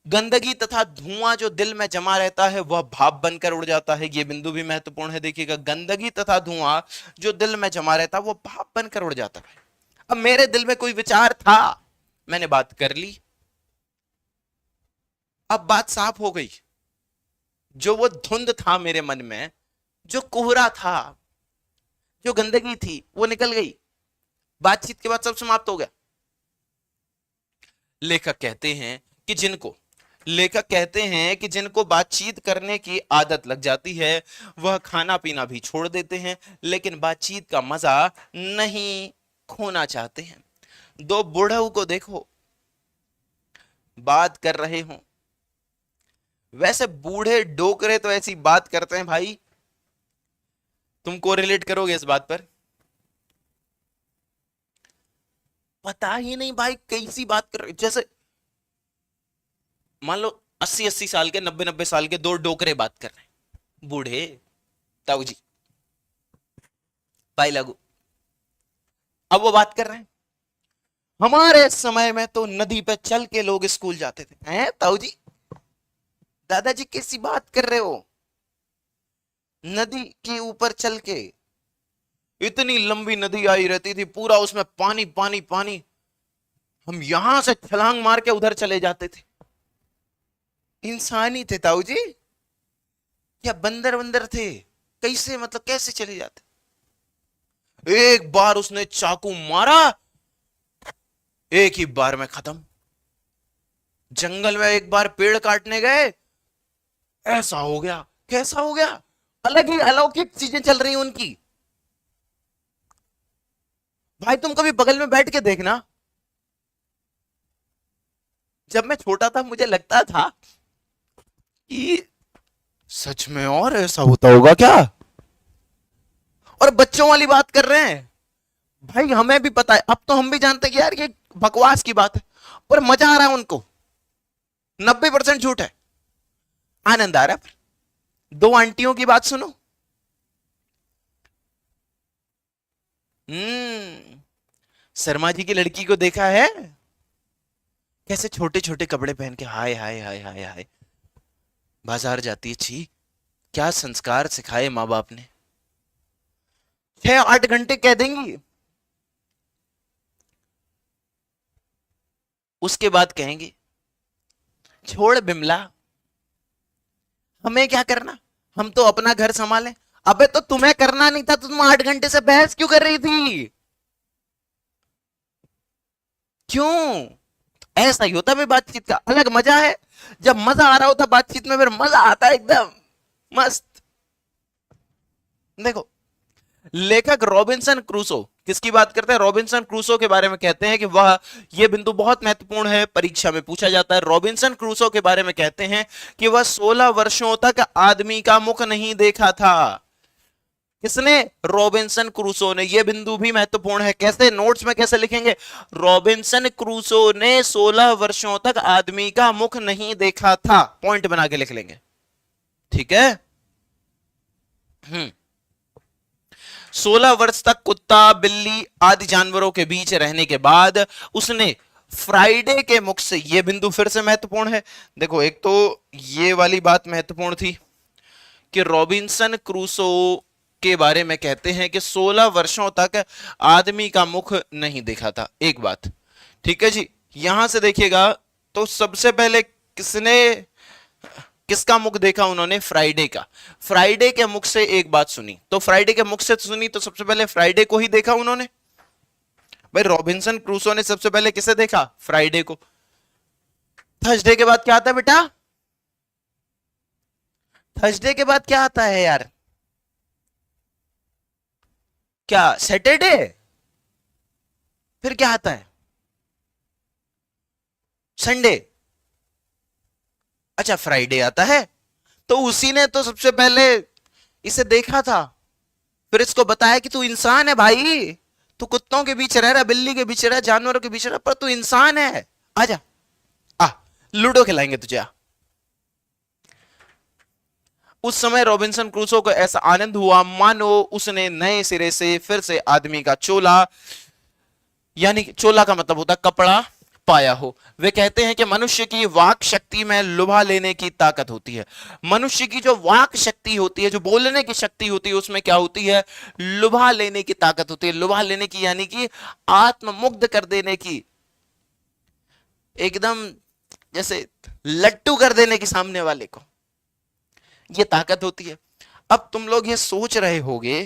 गंदगी तथा धुआं जो दिल में जमा रहता है वह भाप बनकर उड़ जाता है, ये बिंदु भी महत्वपूर्ण है। देखिएगा, गंदगी तथा धुआं जो दिल में जमा रहता है वो भाप बनकर उड़ जाता है। अब मेरे दिल में कोई विचार था, मैंने बात कर ली, अब बात साफ हो गई। जो वो धुंध था मेरे मन में, जो कोहरा था, जो गंदगी थी, वो निकल गई। बातचीत के बाद सब समाप्त हो गया। लेखक कहते हैं कि जिनको लेखक कहते हैं कि जिनको बातचीत करने की आदत लग जाती है वह खाना पीना भी छोड़ देते हैं, लेकिन बातचीत का मजा नहीं खोना चाहते हैं। दो बूढ़ों को देखो, बात कर रहे हो, वैसे बूढ़े डोकरे तो ऐसी बात करते हैं भाई, तुमको रिलेट करोगे इस बात पर? पता ही नहीं भाई कैसी बात कर रहे, जैसे मान लो 80-80 साल के, 90-90 साल के दो डोकरे बात कर रहे हैं, बूढ़े ताऊ जी, भाई लागू। अब वो बात कर रहे हैं, हमारे समय में तो नदी पे चल के लोग स्कूल जाते थे। हैं ताऊ जी, दादाजी कैसी बात कर रहे हो, नदी के ऊपर चल के? इतनी लंबी नदी आई रहती थी, पूरा उसमें पानी पानी पानी, हम यहां से छलांग मार के उधर चले जाते थे। इंसान ही थे ताऊ जी, या बंदर वंदर थे? कैसे, मतलब कैसे चले जाते? एक बार उसने चाकू मारा, एक ही बार में खत्म। जंगल में एक बार पेड़ काटने गए, ऐसा हो गया। कैसा हो गया? अलग ही अलौकिक चीजें चल रही उनकी। भाई तुम कभी बगल में बैठ के देखना। जब मैं छोटा था मुझे लगता था कि सच में और ऐसा होता होगा क्या, और बच्चों वाली बात कर रहे हैं। भाई हमें भी पता है, अब तो हम भी जानते हैं कि यार ये बकवास की बात है, पर मजा आ रहा है उनको। 90% झूठ है, आनंद आ रहा है। दो आंटियों की बात सुनो। शर्मा जी की लड़की को देखा है कैसे छोटे छोटे कपड़े पहन के हाय हाय हाय हाय हाय बाजार जाती है। छी, क्या संस्कार सिखाए माँ बाप ने। 6-8 घंटे कह देंगी, उसके बाद कहेंगे छोड़ बिमला, हमें क्या करना, हम तो अपना घर संभालें। अबे तो तुम्हें करना नहीं था तो तुम 8 घंटे से बहस क्यों कर रही थी? क्यों? ऐसा ही होता है बातचीत का अलग मजा है। जब मजा आ रहा होता बातचीत में, फिर मजा आता है एकदम मस्त। देखो, लेखक रॉबिन्सन क्रूसो किसकी बात करते हैं? रॉबिन्सन क्रूसो के बारे में कहते हैं कि वह, यह बिंदु बहुत महत्वपूर्ण है, परीक्षा में पूछा जाता है। रॉबिन्सन क्रूसो के बारे में कहते हैं कि वह 16 वर्षों तक आदमी का मुख नहीं देखा था। किसने? रॉबिन्सन क्रूसो ने। यह बिंदु भी महत्वपूर्ण है। कैसे? नोट्स में कैसे लिखेंगे? रॉबिन्सन क्रूसो ने 16 वर्षों तक आदमी का मुख नहीं देखा था, पॉइंट बना के लिख लेंगे। ठीक है। 16 वर्ष तक कुत्ता बिल्ली आदि जानवरों के बीच रहने के बाद उसने फ्राइडे के मुख से, यह बिंदु फिर से महत्वपूर्ण है। देखो, एक तो ये वाली बात महत्वपूर्ण थी कि रॉबिन्सन क्रूसो के बारे में कहते हैं कि 16 वर्षों तक आदमी का मुख नहीं देखा था, एक बात। ठीक है जी। यहां से देखिएगा तो सबसे पहले किसका मुख देखा उन्होंने? फ्राइडे का। फ्राइडे के मुख से एक बात सुनी, तो फ्राइडे के मुख से सुनी तो सबसे पहले फ्राइडे को ही देखा उन्होंने। भाई रॉबिन्सन क्रूसो ने सबसे पहले किसे देखा? फ्राइडे को। थर्सडे के बाद क्या आता है बेटा? थर्सडे के बाद क्या आता है यार? क्या सैटरडे? फिर क्या आता है? संडे। अच्छा, फ्राइडे आता है। तो उसी ने तो सबसे पहले इसे देखा था, फिर इसको बताया कि तू इंसान है भाई, तू कुत्तों के बीच रह रहा, बिल्ली के बीच रह रहा, जानवरों के बीच रह रहा, पर तू इंसान है। आजा, आ लूडो खिलाएंगे तुझे। उस समय रॉबिन्सन क्रूसो को ऐसा आनंद हुआ मानो उसने नए सिरे से फिर से आदमी का चोला, यानी चोला का मतलब होता कपड़ा, पाया हो। वे कहते हैं कि मनुष्य की वाक शक्ति में लुभा लेने की ताकत होती है। मनुष्य की जो वाक शक्ति होती है, जो बोलने की शक्ति होती है, उसमें क्या होती है? लुभा लेने की ताकत होती है। लुभा लेने की यानी कि आत्ममुग्ध कर देने की, एकदम जैसे लट्टू कर देने की सामने वाले को, यह ताकत होती है। अब तुम लोग ये सोच रहे होगे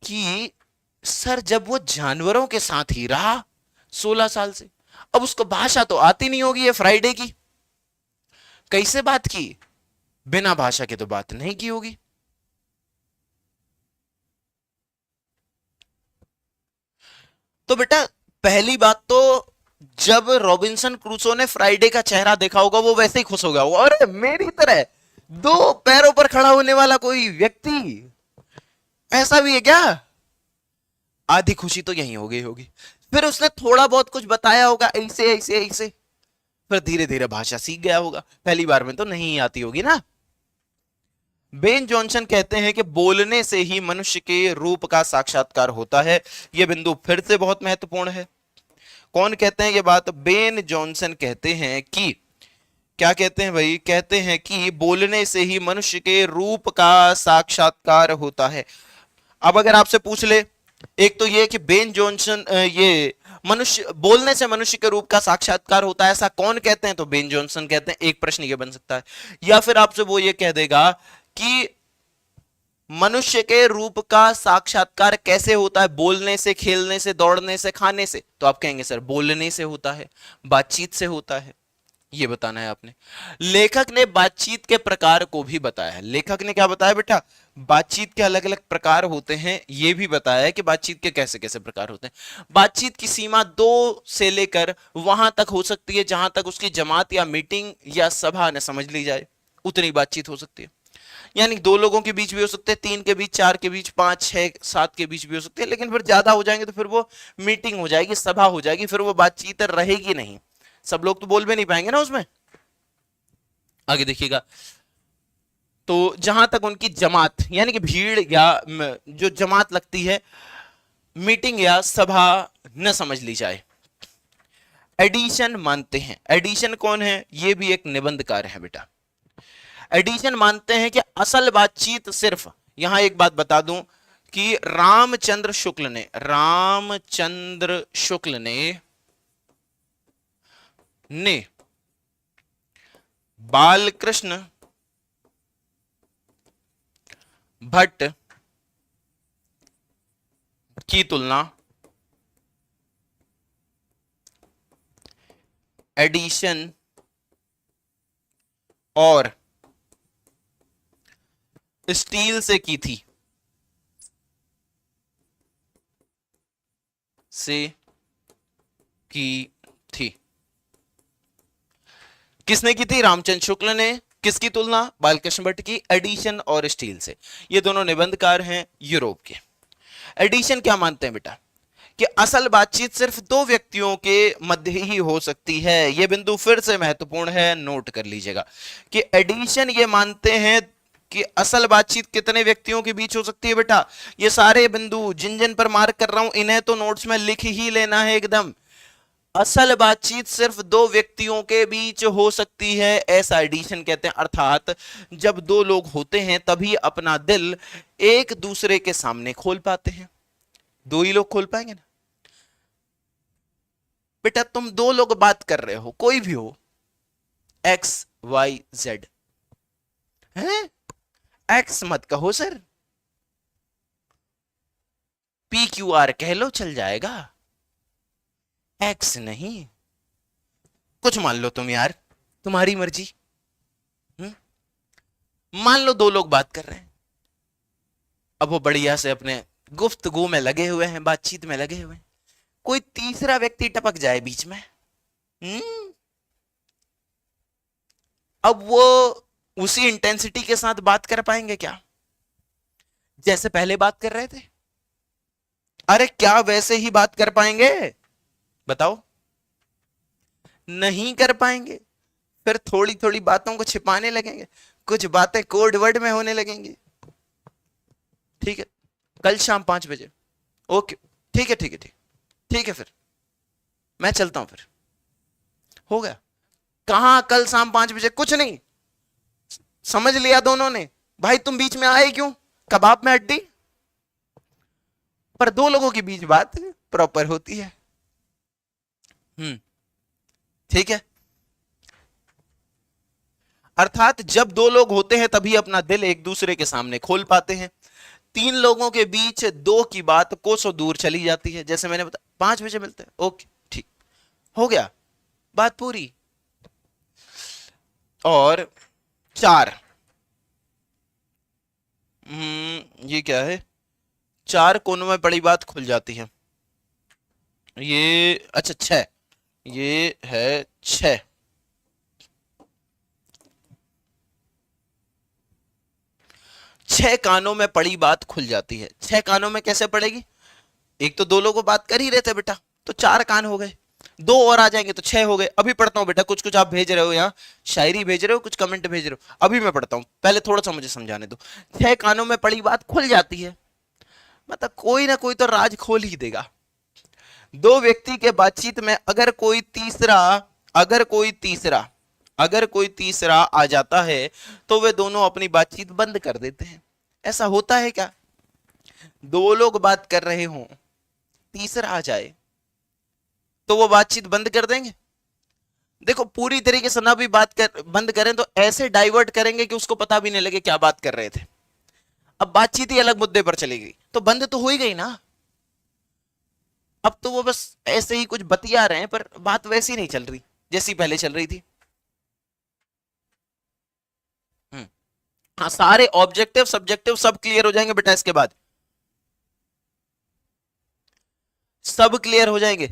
कि सर जब वो जानवरों के साथ ही रहा 16 साल से, अब उसको भाषा तो आती नहीं होगी ये फ्राइडे की, कैसे बात की? बिना भाषा के तो बात नहीं की होगी। तो बेटा पहली बात तो, जब रॉबिन्सन क्रूसो ने फ्राइडे का चेहरा देखा होगा वो वैसे ही खुश हो गया होगा, अरे मेरी तरह दो पैरों पर खड़ा होने वाला कोई व्यक्ति, ऐसा भी है क्या? आधी खुशी तो यही हो गई होगी। फिर उसने थोड़ा बहुत कुछ बताया होगा, ऐसे ऐसे ऐसे, फिर धीरे धीरे भाषा सीख गया होगा, पहली बार में तो नहीं आती होगी ना। बेन जॉनसन कहते हैं कि बोलने से ही मनुष्य के रूप का साक्षात्कार होता है। यह बिंदु फिर से बहुत महत्वपूर्ण है। कौन कहते हैं ये बात? बेन जॉनसन कहते हैं कि, क्या कहते हैं भाई? कहते हैं कि बोलने से ही मनुष्य के रूप का साक्षात्कार होता है। अब अगर आपसे पूछ ले, एक तो ये कि बेन जॉनसन ये मनुष्य, बोलने से मनुष्य के रूप का साक्षात्कार होता है, ऐसा कौन कहते हैं? तो बेन जॉनसन कहते हैं। एक प्रश्न ये बन सकता है। या फिर आपसे वो ये कह देगा कि मनुष्य के रूप का साक्षात्कार कैसे होता है? बोलने से, खेलने से, दौड़ने से, खाने से? तो आप कहेंगे सर बोलने से होता है, बातचीत से होता है। ये बताना है आपने। लेखक ने बातचीत के प्रकार को भी बताया है। लेखक ने क्या बताया बेटा? बातचीत के अलग अलग प्रकार होते हैं, यह भी बताया है कि बातचीत के कैसे कैसे प्रकार होते हैं। बातचीत की सीमा दो से लेकर वहां तक हो सकती है जहां तक उसकी जमात या मीटिंग या सभा न समझ ली जाए, उतनी बातचीत हो सकती है। यानी दो लोगों के बीच भी हो सकते हैं, तीन के बीच, चार के बीच, पांच, छह, सात के बीच भी हो सकते हैं, लेकिन फिर ज्यादा हो जाएंगे तो फिर वो मीटिंग हो जाएगी, सभा हो जाएगी, फिर वो बातचीत रहेगी नहीं। सब लोग तो बोल भी नहीं पाएंगे ना उसमें। आगे देखिएगा, तो जहां तक उनकी जमात यानी कि भीड़ या जो जमात लगती है, मीटिंग या सभा न समझ ली जाए। एडिशन मानते हैं। एडिशन कौन है? ये भी एक निबंधकार है बेटा। एडिशन मानते हैं कि असल बातचीत सिर्फ, यहां एक बात बता दूं कि रामचंद्र शुक्ल ने बालकृष्ण भट्ट की तुलना एडिशन और स्टील से की थी। किसने की थी? रामचंद्र शुक्ल ने। किसकी तुलना? बालकृष्ण भट्ट की एडिशन और स्टील से। ये दोनों निबंधकार हैं यूरोप के। एडिशन क्या मानते हैं बेटा? कि असल बातचीत सिर्फ दो व्यक्तियों के मध्य ही हो सकती है। यह बिंदु फिर से महत्वपूर्ण है, नोट कर लीजिएगा कि एडिशन ये मानते हैं कि असल बातचीत कितने व्यक्तियों के बीच हो सकती है बेटा। ये सारे बिंदु जिन जिन पर मार्क कर रहा हूं, इन्हें तो नोट्स में लिख ही लेना है एकदम। असल बातचीत सिर्फ दो व्यक्तियों के बीच हो सकती है, ऐसा एडिशन कहते हैं। अर्थात जब दो लोग होते हैं तभी अपना दिल एक दूसरे के सामने खोल पाते हैं। दो ही लोग खोल पाएंगे ना बेटा। तुम दो लोग बात कर रहे हो, कोई भी हो, एक्स वाई जेड है, एक्स मत कहो सर, पी क्यू आर कह लो, चल जाएगा, एक्स नहीं। कुछ मान लो तुम यार, तुम्हारी मर्जी। मान लो दो लोग बात कर रहे हैं, अब वो बढ़िया से अपने गुफ्तगू में लगे हुए हैं, बातचीत में लगे हुए हैं, कोई तीसरा व्यक्ति टपक जाए बीच में, अब वो उसी इंटेंसिटी के साथ बात कर पाएंगे क्या जैसे पहले बात कर रहे थे? अरे क्या वैसे ही बात कर पाएंगे? बताओ, नहीं कर पाएंगे। फिर थोड़ी थोड़ी बातों को छिपाने लगेंगे, कुछ बातें कोड वर्ड में होने लगेंगी। ठीक है, कल शाम 5 बजे। ओके, ठीक है, ठीक है, ठीक, ठीक है, फिर मैं चलता हूं। फिर हो गया। कहां कल शाम 5 बजे? कुछ नहीं, समझ लिया दोनों ने। भाई तुम बीच में आए क्यों? कबाब में हड्डी। पर दो लोगों के बीच बात प्रॉपर होती है। ठीक है। अर्थात जब दो लोग होते हैं तभी अपना दिल एक दूसरे के सामने खोल पाते हैं। तीन लोगों के बीच दो की बात कोसों दूर चली जाती है। जैसे मैंने बताया 5 बजे मिलते हैं, ओके ठीक, हो गया, बात पूरी। और 4, ये क्या है, 4 कोनों में पड़ी बात खुल जाती है। ये अच्छा 6, ये है 6। 6 कानों में पड़ी बात खुल जाती है। 6 कानों में कैसे पड़ेगी? एक तो 2 लोगों बात कर ही रहे थे बेटा, तो 4 कान हो गए, 2 और आ जाएंगे तो 6 हो गए। अभी पढ़ता हूं बेटा, कुछ कुछ आप भेज रहे हो यहाँ, शायरी भेज रहे हो, कुछ कमेंट भेज रहे हो, अभी मैं पढ़ता हूं, पहले थोड़ा सा मुझे समझाने दो। 6 कानों में पड़ी बात खुल जाती है, मतलब कोई ना कोई तो राज खोल ही देगा। 2 व्यक्ति के बातचीत में अगर कोई तीसरा आ जाता है तो वे दोनों अपनी बातचीत बंद कर देते हैं। ऐसा होता है क्या? 2 लोग बात कर रहे हों, तीसरा आ जाए तो वो बातचीत बंद कर देंगे? देखो पूरी तरीके से ना भी बंद करें तो ऐसे डाइवर्ट करेंगे कि उसको पता भी नहीं लगे क्या बात कर रहे थे। अब बातचीत ही अलग मुद्दे पर चली गई तो बंद तो हो ही गई ना। अब तो वो बस ऐसे ही कुछ बतिया रहे हैं, पर बात वैसी नहीं चल रही जैसी पहले चल रही थी। हाँ, सारे ऑब्जेक्टिव सब्जेक्टिव सब क्लियर हो जाएंगे बेटा, इसके बाद सब क्लियर हो जाएंगे।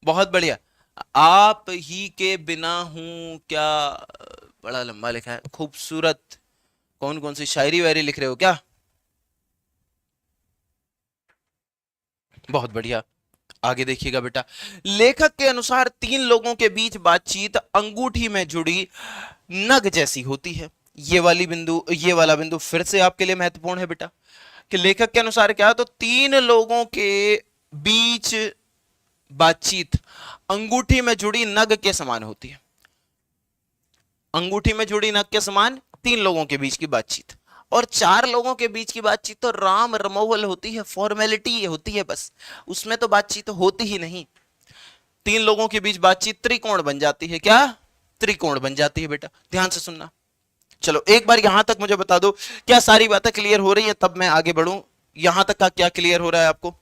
बहुत बढ़िया। आप ही के बिना हूं क्या, बड़ा लंबा लिखा है, खूबसूरत। कौन कौन सी शायरी वायरी लिख रहे हो क्या? बहुत बढ़िया, आगे देखिएगा बेटा। लेखक के अनुसार 3 लोगों के बीच बातचीत अंगूठी में जुड़ी नग जैसी होती है। ये वाला बिंदु फिर से आपके लिए महत्वपूर्ण है बेटा, कि लेखक के अनुसार क्या, तो 3 लोगों के बीच बातचीत अंगूठी में जुड़ी नग के समान होती है। अंगूठी में जुड़ी नग के समान 3 लोगों के बीच की बातचीत, और 4 लोगों के बीच की बातचीत तो राम रमोवल होती है, फॉर्मेलिटी होती है बस, उसमें तो बातचीत होती ही नहीं। 3 लोगों के बीच बातचीत त्रिकोण बन जाती है। क्या? त्रिकोण बन जाती है बेटा, ध्यान से सुनना। चलो एक बार यहां तक मुझे बता दो, क्या सारी बातें क्लियर हो रही है? तब मैं आगे बढ़ूं। यहां तक का क्या क्लियर हो रहा है आपको?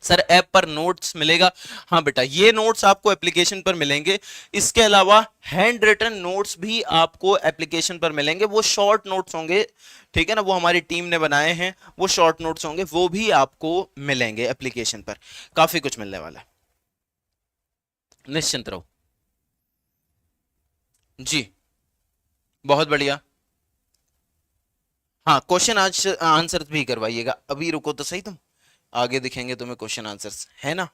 सर ऐप पर नोट्स मिलेगा? हाँ बेटा, ये नोट्स आपको एप्लीकेशन पर मिलेंगे। इसके अलावा हैंड रिटन नोट्स भी आपको एप्लीकेशन पर मिलेंगे। वो शॉर्ट नोट्स होंगे, ठीक है ना, वो हमारी टीम ने बनाए हैं, वो शॉर्ट नोट्स होंगे, वो भी आपको मिलेंगे एप्लीकेशन पर। काफी कुछ मिलने वाला है, निश्चिंत रहो जी। बहुत बढ़िया। हाँ, क्वेश्चन आज आंसर भी करवाइएगा। अभी रुको तो सही, तुम आगे दिखेंगे तुम्हें क्वेश्चन आंसर्स, है ना?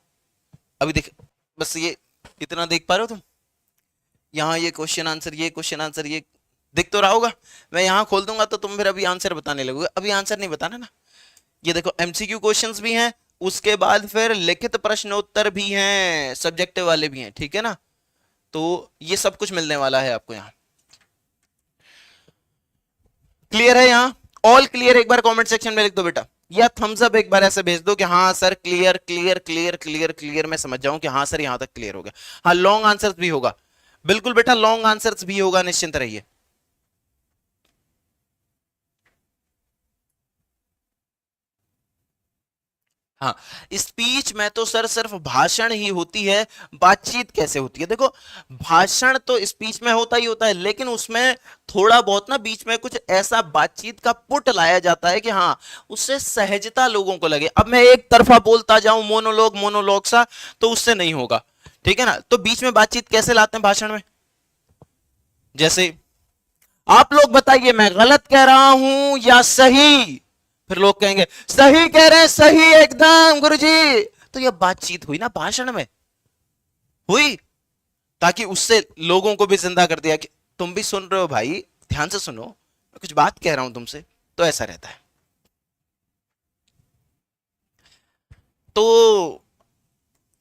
अभी देख, बस ये इतना देख पा रहे हो तुम? यहाँ ये क्वेश्चन आंसर, ये क्वेश्चन आंसर, ये दिख तो रहा होगा। मैं यहाँ खोल दूंगा तो तुम फिर अभी आंसर बताने लगोगे। अभी आंसर नहीं बताना ना। ये देखो एमसीक्यू क्वेश्चंस भी हैं, उसके बाद फिर लिखित प्रश्नोत्तर भी हैं, सब्जेक्टिव वाले भी हैं, ठीक है ना? तो ये सब कुछ मिलने वाला है आपको यहाँ। क्लियर है यहाँ? ऑल क्लियर एक बार कमेंट सेक्शन में लिख दो बेटा, या थम्स अप एक बार ऐसे भेज दो कि हाँ sir clear clear clear clear clear, मैं समझ जाऊं कि हाँ सर यहां तक क्लियर हो गया। हाँ, लॉन्ग आंसर्स भी होगा, बिल्कुल बेटा लॉन्ग आंसर्स भी होगा, निश्चिंत रहिए। हाँ, स्पीच में तो सर सिर्फ भाषण ही होती है, बातचीत कैसे होती है? देखो भाषण तो स्पीच में होता ही होता है, लेकिन उसमें थोड़ा बहुत ना बीच में कुछ ऐसा बातचीत का पुट लाया जाता है कि हाँ उससे सहजता लोगों को लगे। अब मैं एक तरफा बोलता जाऊं, मोनोलॉग मोनोलॉग सा, तो उससे नहीं होगा, ठीक है ना? तो बीच में बातचीत कैसे लाते हैं भाषण में? जैसे आप लोग बताइए मैं गलत कह रहा हूं या सही? फिर लोग कहेंगे सही कह रहे हैं, सही एकदम गुरुजी। तो यह बातचीत हुई ना, भाषण में हुई, ताकि उससे लोगों को भी जिंदा कर दिया कि तुम भी सुन रहे हो भाई, ध्यान से सुनो, मैं कुछ बात कह रहा हूं तुमसे। तो ऐसा रहता है। तो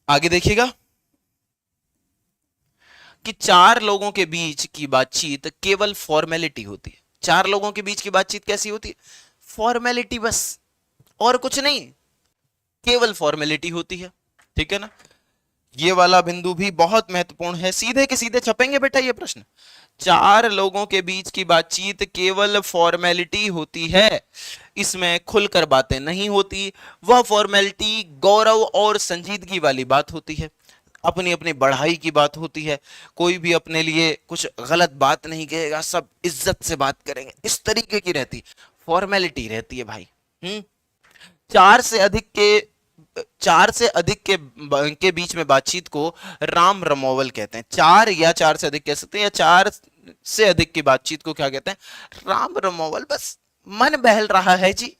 आगे देखिएगा कि 4 लोगों के बीच की बातचीत केवल फॉर्मेलिटी होती है। 4 लोगों के बीच की बातचीत कैसी होती है? फॉर्मेलिटी बस, और कुछ नहीं, केवल फॉर्मेलिटी होती है, ठीक है ना? ये वाला बिंदु भी बहुत महत्वपूर्ण है, सीधे के सीधे छपेंगे बेटा ये प्रश्न। 4 लोगों के बीच की बातचीत केवल फॉर्मेलिटी होती है, इसमें खुलकर बातें नहीं होती। वह फॉर्मेलिटी गौरव और संजीदगी वाली बात होती है। अपनी अपनी बढ़ाई की बात होती है, कोई भी अपने लिए कुछ गलत बात नहीं कहेगा, सब इज्जत से बात करेंगे, इस तरीके की रहती, फॉर्मेलिटी रहती है भाई। हम्म। चार से अधिक के चार से अधिक के बीच में बातचीत को राम रमोवल कहते हैं। चार या चार से अधिक कह सकते हैं, या चार से अधिक की बातचीत को क्या कहते हैं? राम रमोवल। बस मन बहल रहा है जी,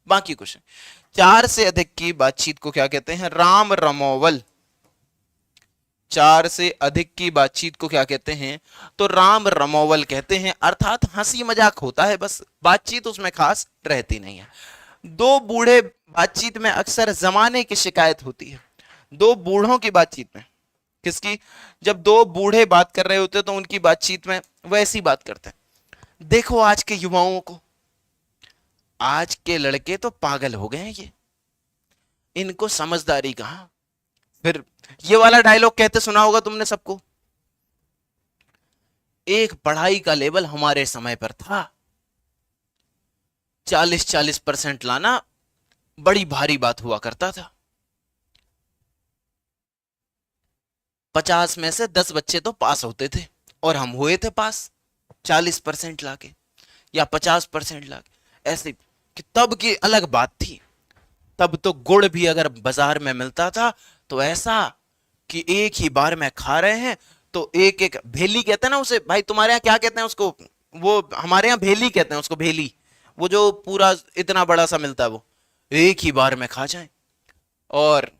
बाकी कुछ नहीं। चार से अधिक की बातचीत को क्या कहते हैं? राम रमोवल। चार से अधिक की बातचीत को क्या कहते हैं? तो राम रमोवल कहते हैं, अर्थात हंसी मजाक होता है, बस बातचीत उसमें खास रहती नहीं है। दो बूढ़े बातचीत में अक्सर जमाने की शिकायत होती है। दो बूढ़ों की बातचीत में, किसकी? जब दो बूढ़े बात कर रहे होते तो उनकी बातचीत में वैसी बात करते हैं। देखो आज के युवाओं को, आज के लड़के तो पागल हो गए हैं, ये इनको समझदारी कहां। फिर ये वाला डायलॉग कहते सुना होगा तुमने सबको, एक पढ़ाई का लेवल हमारे समय पर था, 40-40% लाना बड़ी भारी बात हुआ करता था। 50 में से 10 बच्चे तो पास होते थे, और हम हुए थे पास 40% लाके या 50% लाके, ऐसे कि तब की अलग बात थी। तब तो गुड़ भी अगर बाजार में मिलता था तो ऐसा कि एक ही बार में खा रहे हैं, तो एक एक भेली कहते हैं ना उसे, भाई तुम्हारे यहाँ क्या कहते हैं उसको? वो हमारे यहाँ भेली कहते हैं उसको, भेली। वो जो पूरा इतना बड़ा सा मिलता है, वो एक ही बार में खा जाए। और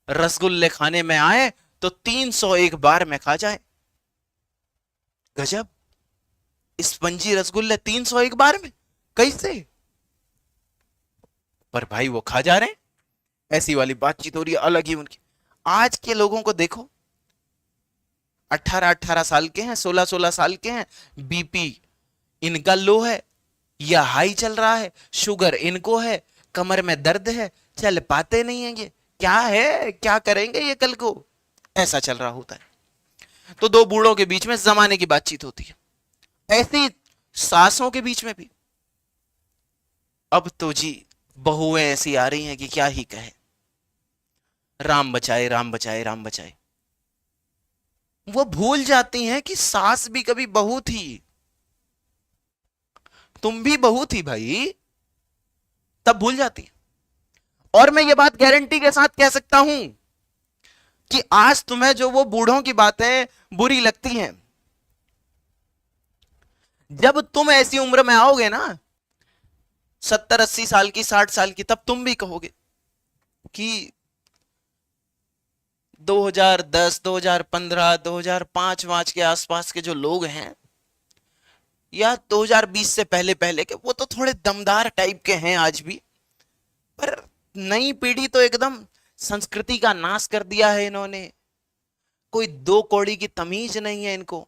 रसगुल्ले खाने में आए तो 301 बार में खा जाए। गजब, स्पंजी रसगुल्ले 301 बार में, कैसे? पर भाई वो खा जा रहे हैं, ऐसी वाली बातचीत हो रही है, अलग ही उनकी। आज के लोगों को देखो, 18-18 साल के हैं, 16-16 साल के हैं, बीपी इनका लो है या हाई चल रहा है, शुगर इनको है, कमर में दर्द है, चल पाते नहीं है, ये क्या है, क्या करेंगे ये कल को, ऐसा चल रहा होता है। तो दो बूढ़ों के बीच में जमाने की बातचीत होती है, ऐसी सासों के बीच में भी। अब तो जी बहुएं ऐसी आ रही हैं कि क्या ही कहे, राम बचाए राम बचाए राम बचाए। वो भूल जाती हैं कि सास भी कभी बहू थी, तुम भी बहू थी भाई, तब भूल जाती है। और मैं ये बात गारंटी के साथ कह सकता हूं कि आज तुम्हें जो वो बूढ़ों की बातें बुरी लगती हैं, जब तुम ऐसी उम्र में आओगे ना, 70-80 साल की, 60 साल की, तब तुम भी कहोगे कि 2010, 2015, 2005 के आसपास के जो लोग हैं, या 2020 से पहले पहले के, वो तो थोड़े दमदार टाइप के हैं आज भी। पर नई पीढ़ी तो एकदम संस्कृति का नाश कर दिया है इन्होंने, कोई दो कौड़ी की तमीज नहीं है इनको।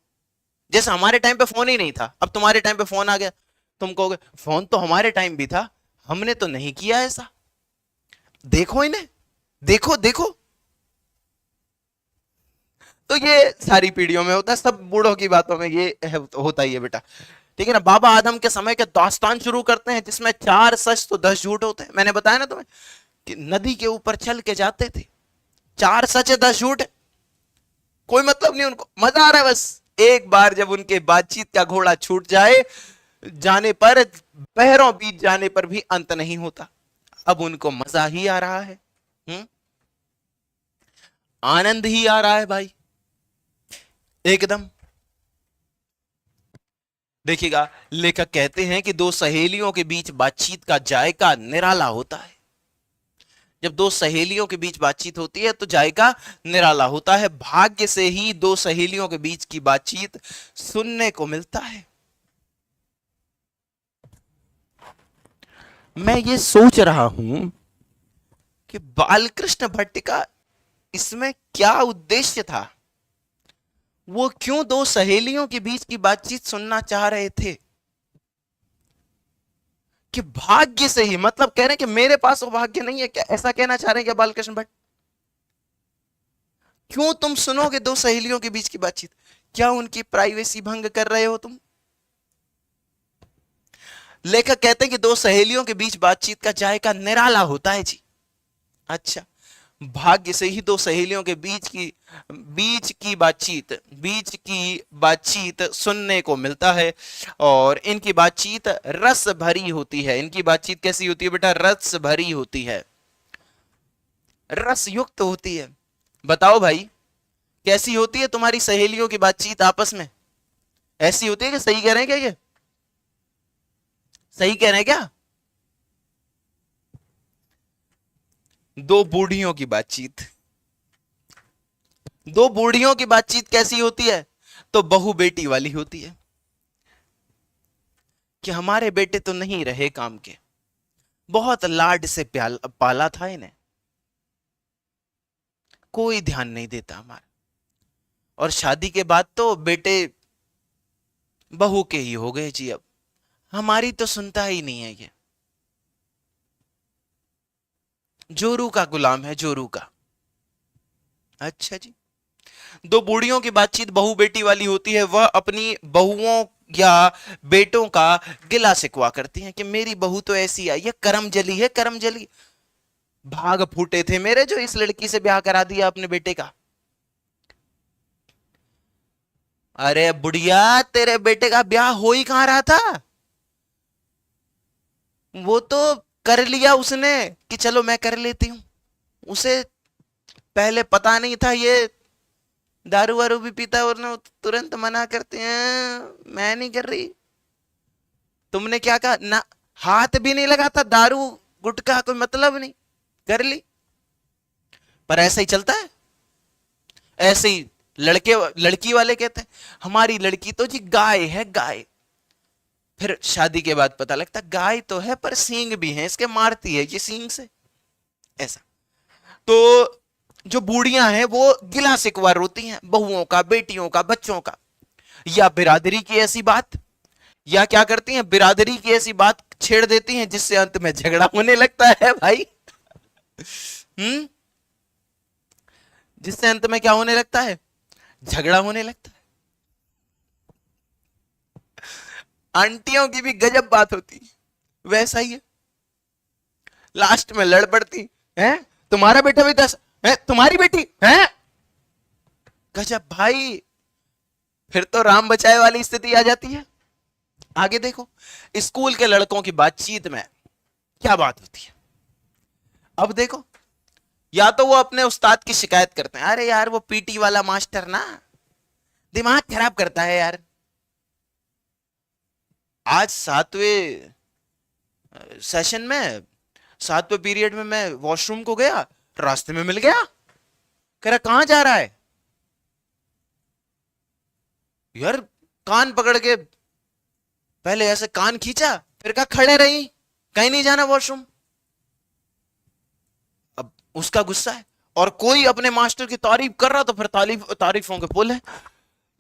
जैसे हमारे टाइम पे फोन ही नहीं था, अब तुम्हारे टाइम पे फोन आ गया, तुम कहोगे फोन तो हमारे टाइम भी था, हमने तो नहीं किया ऐसा। देखो इन्हें, देखो देखो। तो ये सारी पीढ़ियों में होता है, सब बूढ़ों की बातों में ये होता ही है बेटा, ठीक है ना। बाबा आदम के समय के दास्तान शुरू करते हैं, जिसमें 4 सच तो 10 झूठ होते हैं। मैंने बताया ना तुम्हें कि नदी के ऊपर चल के जाते थे, 4 सच है 10 झूठ है, कोई मतलब नहीं उनको, मजा आ रहा है बस। एक बार जब उनके बातचीत का घोड़ा छूट जाए, जाने पर, बहरों बीत जाने पर भी अंत नहीं होता। अब उनको मजा ही आ रहा है, आनंद ही आ रहा है भाई, एकदम। देखिएगा, लेखक कहते हैं कि दो सहेलियों के बीच बातचीत का जायका निराला होता है। जब दो सहेलियों के बीच बातचीत होती है तो जायका निराला होता है। भाग्य से ही दो सहेलियों के बीच की बातचीत सुनने को मिलता है। मैं ये सोच रहा हूं कि बालकृष्ण भट्ट का इसमें क्या उद्देश्य था, वो क्यों दो सहेलियों के बीच की बातचीत सुनना चाह रहे थे? कि भाग्य से ही, मतलब कह रहे हैं कि मेरे पास वो भाग्य नहीं है क्या, ऐसा कहना चाह रहे हैं क्या बालकृष्ण भट्ट? क्यों तुम सुनोगे दो सहेलियों के बीच की बातचीत? क्या उनकी प्राइवेसी भंग कर रहे हो तुम? लेखक कहते हैं कि दो सहेलियों के बीच बातचीत का जायका निराला होता है जी। अच्छा, भाग्य से ही दो सहेलियों के बीच की बातचीत सुनने को मिलता है। और इनकी बातचीत रस भरी होती है। इनकी बातचीत कैसी होती है बेटा? रस भरी होती है, रस युक्त होती है। बताओ भाई, कैसी होती है तुम्हारी सहेलियों की बातचीत आपस में? ऐसी होती है कि? सही कह रहे हैं क्या? ये सही कह रहे हैं क्या? दो बूढ़ियों की बातचीत, दो बूढ़ियों की बातचीत कैसी होती है? तो बहू बेटी वाली होती है कि हमारे बेटे तो नहीं रहे काम के, बहुत लाड से पाला था इन्हें, कोई ध्यान नहीं देता हमारा, और शादी के बाद तो बेटे बहू के ही हो गए जी, अब हमारी तो सुनता ही नहीं है ये, जोरू का गुलाम है, जोरू का। अच्छा जी। दो बूढ़ियों की बातचीत बहू बेटी वाली होती है। वह अपनी बहुओं या बेटों का गिला शिकवा करती हैं कि मेरी बहू तो ऐसी आई है, करम जली है, करम जली, भाग फूटे थे मेरे जो इस लड़की से ब्याह करा दिया अपने बेटे का। अरे बुढ़िया, तेरे बेटे का ब्याह हो ही कहां रहा था? वो तो कर लिया उसने कि चलो मैं कर लेती हूं, उसे पहले पता नहीं था ये दारू वारू भी पीता, और ना तुरंत मना करते हैं मैं नहीं कर रही। तुमने क्या कहा ना? हाथ भी नहीं लगाता, दारू गुटखा कोई मतलब नहीं, कर ली। पर ऐसा ही चलता है, ऐसे ही लड़के लड़की वाले कहते हैं हमारी लड़की तो जी गाय है, गाय। फिर शादी के बाद पता लगता गाय तो है पर सींग भी है इसके, मारती है ये सींग से, ऐसा। तो जो बूढ़ियां हैं वो गिला शिकवा रोती हैं बहुओं का, बेटियों का, बच्चों का, या बिरादरी की ऐसी बात, या क्या करती हैं, बिरादरी की ऐसी बात छेड़ देती हैं जिससे अंत में झगड़ा होने लगता है भाई। हम्म, जिससे अंत में क्या होने लगता है? झगड़ा होने लगता है। आंटियों की भी गजब बात होती है, वैसा ही है, लास्ट में लड़ पड़ती है, तुम्हारा बेटा भी 10 है, तुम्हारी बेटी है, गजब भाई। फिर तो राम बचाए वाली स्थिति आ जाती है। आगे देखो, स्कूल के लड़कों की बातचीत में क्या बात होती है। अब देखो, या तो वो अपने उस्ताद की शिकायत करते हैं, अरे यार वो पीटी वाला मास्टर ना दिमाग खराब करता है यार। आज 7वें सेशन में, 7वें पीरियड में मैं वॉशरूम को गया, रास्ते में मिल गया, कह रहा कहां जा रहा है यार। कान पकड़ के पहले ऐसे कान खींचा, फिर कहा खड़े रही, कहीं नहीं जाना वॉशरूम। अब उसका गुस्सा है, और कोई अपने मास्टर की तारीफ कर रहा तो फिर तारीफों के पुल है।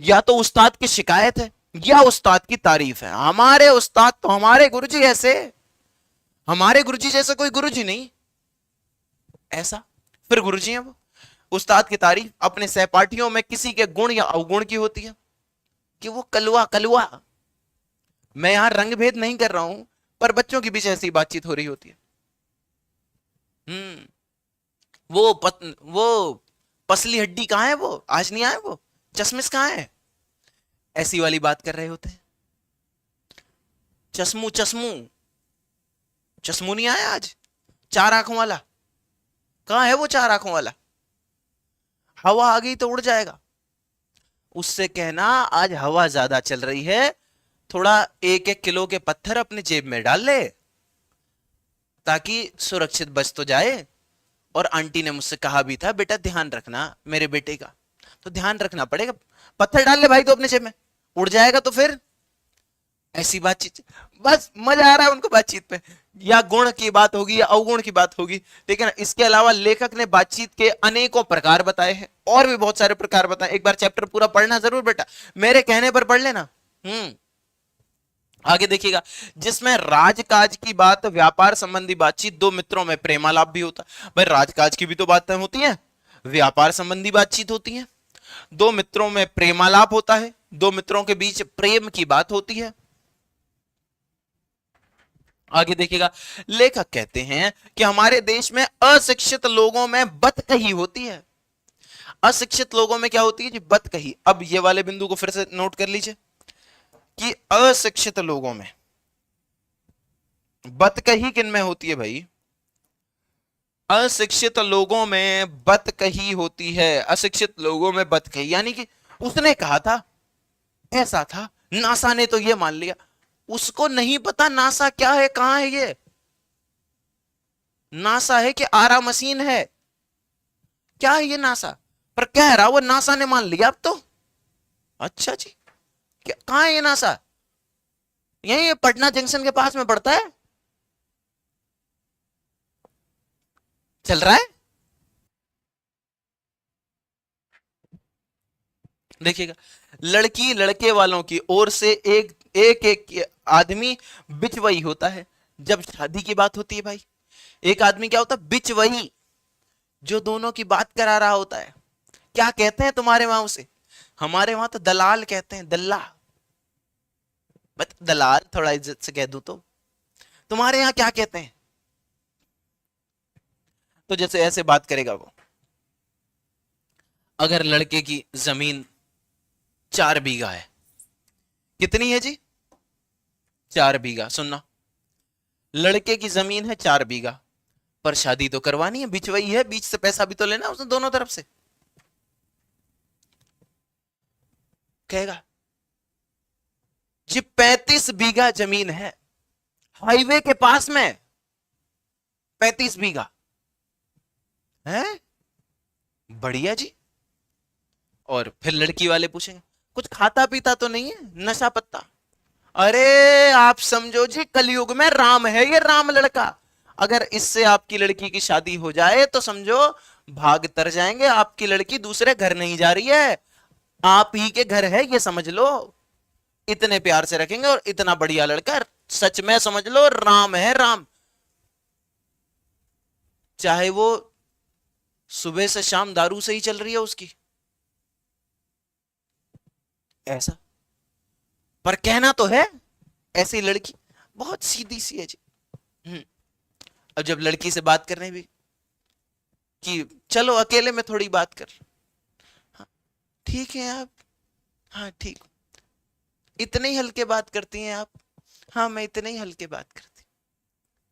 या तो उस्ताद की शिकायत है या उस्ताद की तारीफ है। हमारे उस्ताद तो हमारे गुरुजी ऐसे, हमारे गुरुजी जैसे कोई गुरुजी नहीं, ऐसा। फिर गुरुजी है वो। उस्ताद की तारीफ अपने सहपाठियों में किसी के गुण या अवगुण की होती है कि वो कलवा कलवा। मैं यहां रंग भेद नहीं कर रहा हूं, पर बच्चों के बीच ऐसी बातचीत हो रही होती है। वो पसली हड्डी कहां है, वो आज नहीं आए, वो चश्मिश कहां है, ऐसी वाली बात कर रहे होते हैं। चश्मू चश्मू चश्मू नहीं आया आज, 4 आंखों वाला कहां है, वो 4 आंखों वाला, हवा आ गई तो उड़ जाएगा। उससे कहना आज हवा ज्यादा चल रही है, थोड़ा 1-1 किलो के पत्थर अपने जेब में डाल ले ताकि सुरक्षित बच तो जाए। और आंटी ने मुझसे कहा भी था बेटा ध्यान रखना मेरे बेटे का, तो ध्यान रखना पड़ेगा, पत्थर डाल ले भाई तो अपने जेब में, उड़ जाएगा तो फिर। ऐसी बातचीत, बस मजा आ रहा है उनको बातचीत पे। या गुण की बात होगी या अवगुण की बात होगी। लेकिन इसके अलावा लेखक ने बातचीत के अनेकों प्रकार बताए हैं, और भी बहुत सारे प्रकार बताए। एक बार चैप्टर पूरा पढ़ना जरूर बेटा, मेरे कहने पर पढ़ लेना। आगे देखिएगा, जिसमें राजकाज की बात, व्यापार संबंधी बातचीत, दो मित्रों में प्रेमालाप भी होता। भाई राजकाज की भी तो बातें होती हैं, व्यापार संबंधी बातचीत होती है, दो मित्रों में प्रेमालाप होता है, दो मित्रों के बीच प्रेम की बात होती है। आगे देखिएगा, लेखक कहते हैं कि हमारे देश में अशिक्षित लोगों में बतकही होती है। अशिक्षित लोगों में क्या होती है जी? बतकही। अब ये वाले बिंदु को फिर से नोट कर लीजिए कि अशिक्षित लोगों में बतकही किन में होती है भाई? अशिक्षित लोगों में बतकही होती है। अशिक्षित लोगों में बतकही यानी कि उसने कहा था, ऐसा था, नासा ने तो ये मान लिया। उसको नहीं पता नासा क्या है, कहां है ये। नासा है कि आरा मशीन है, क्या है ये नासा? पर कह रहा वो नासा ने मान लिया अब तो। अच्छा जी, क्या कहां है ये नासा? यही पटना जंक्शन के पास में पड़ता है, चल रहा है। देखिएगा, लड़की लड़के वालों की ओर से एक एक एक आदमी बिचवई होता है। जब शादी की बात होती है भाई, एक आदमी क्या होता है? बिचवई, जो दोनों की बात करा रहा होता है। क्या कहते हैं तुम्हारे वहां उसे? हमारे वहां तो दलाल कहते हैं, दल्ला। बट दलाल थोड़ा इज्जत से कह दूं तो। तुम्हारे यहां क्या कहते हैं? तो जैसे ऐसे बात करेगा वो, अगर लड़के की जमीन 4 बीघा है। कितनी है जी? 4 बीघा। सुनना, लड़के की जमीन है 4 बीघा, पर शादी तो करवानी है, बीच वही है, बीच से पैसा भी तो लेना उसने दोनों तरफ से। कहेगा जी 35 बीघा जमीन है, हाईवे के पास में 35 बीघा है, बढ़िया जी। और फिर लड़की वाले पूछेंगे, कुछ खाता पीता तो नहीं है, नशा पत्ता? अरे आप समझो जी, कलयुग में राम है ये, राम लड़का। अगर इससे आपकी लड़की की शादी हो जाए तो समझो भाग तर जाएंगे। आपकी लड़की दूसरे घर नहीं जा रही है, आप ही के घर है, ये समझ लो। इतने प्यार से रखेंगे, और इतना बढ़िया लड़का, सच में समझ लो राम है, राम। चाहे वो सुबह से शाम दारू से ही चल रही है उसकी, ऐसा। पर कहना तो है ऐसी लड़की बहुत सीधी सी है जी। अब जब लड़की से बात करने भी कि चलो अकेले में थोड़ी बात कर, हाँ ठीक है आप, हाँ ठीक, इतने ही हल्के बात करती हैं आप? हाँ मैं इतने ही हल्के बात करती।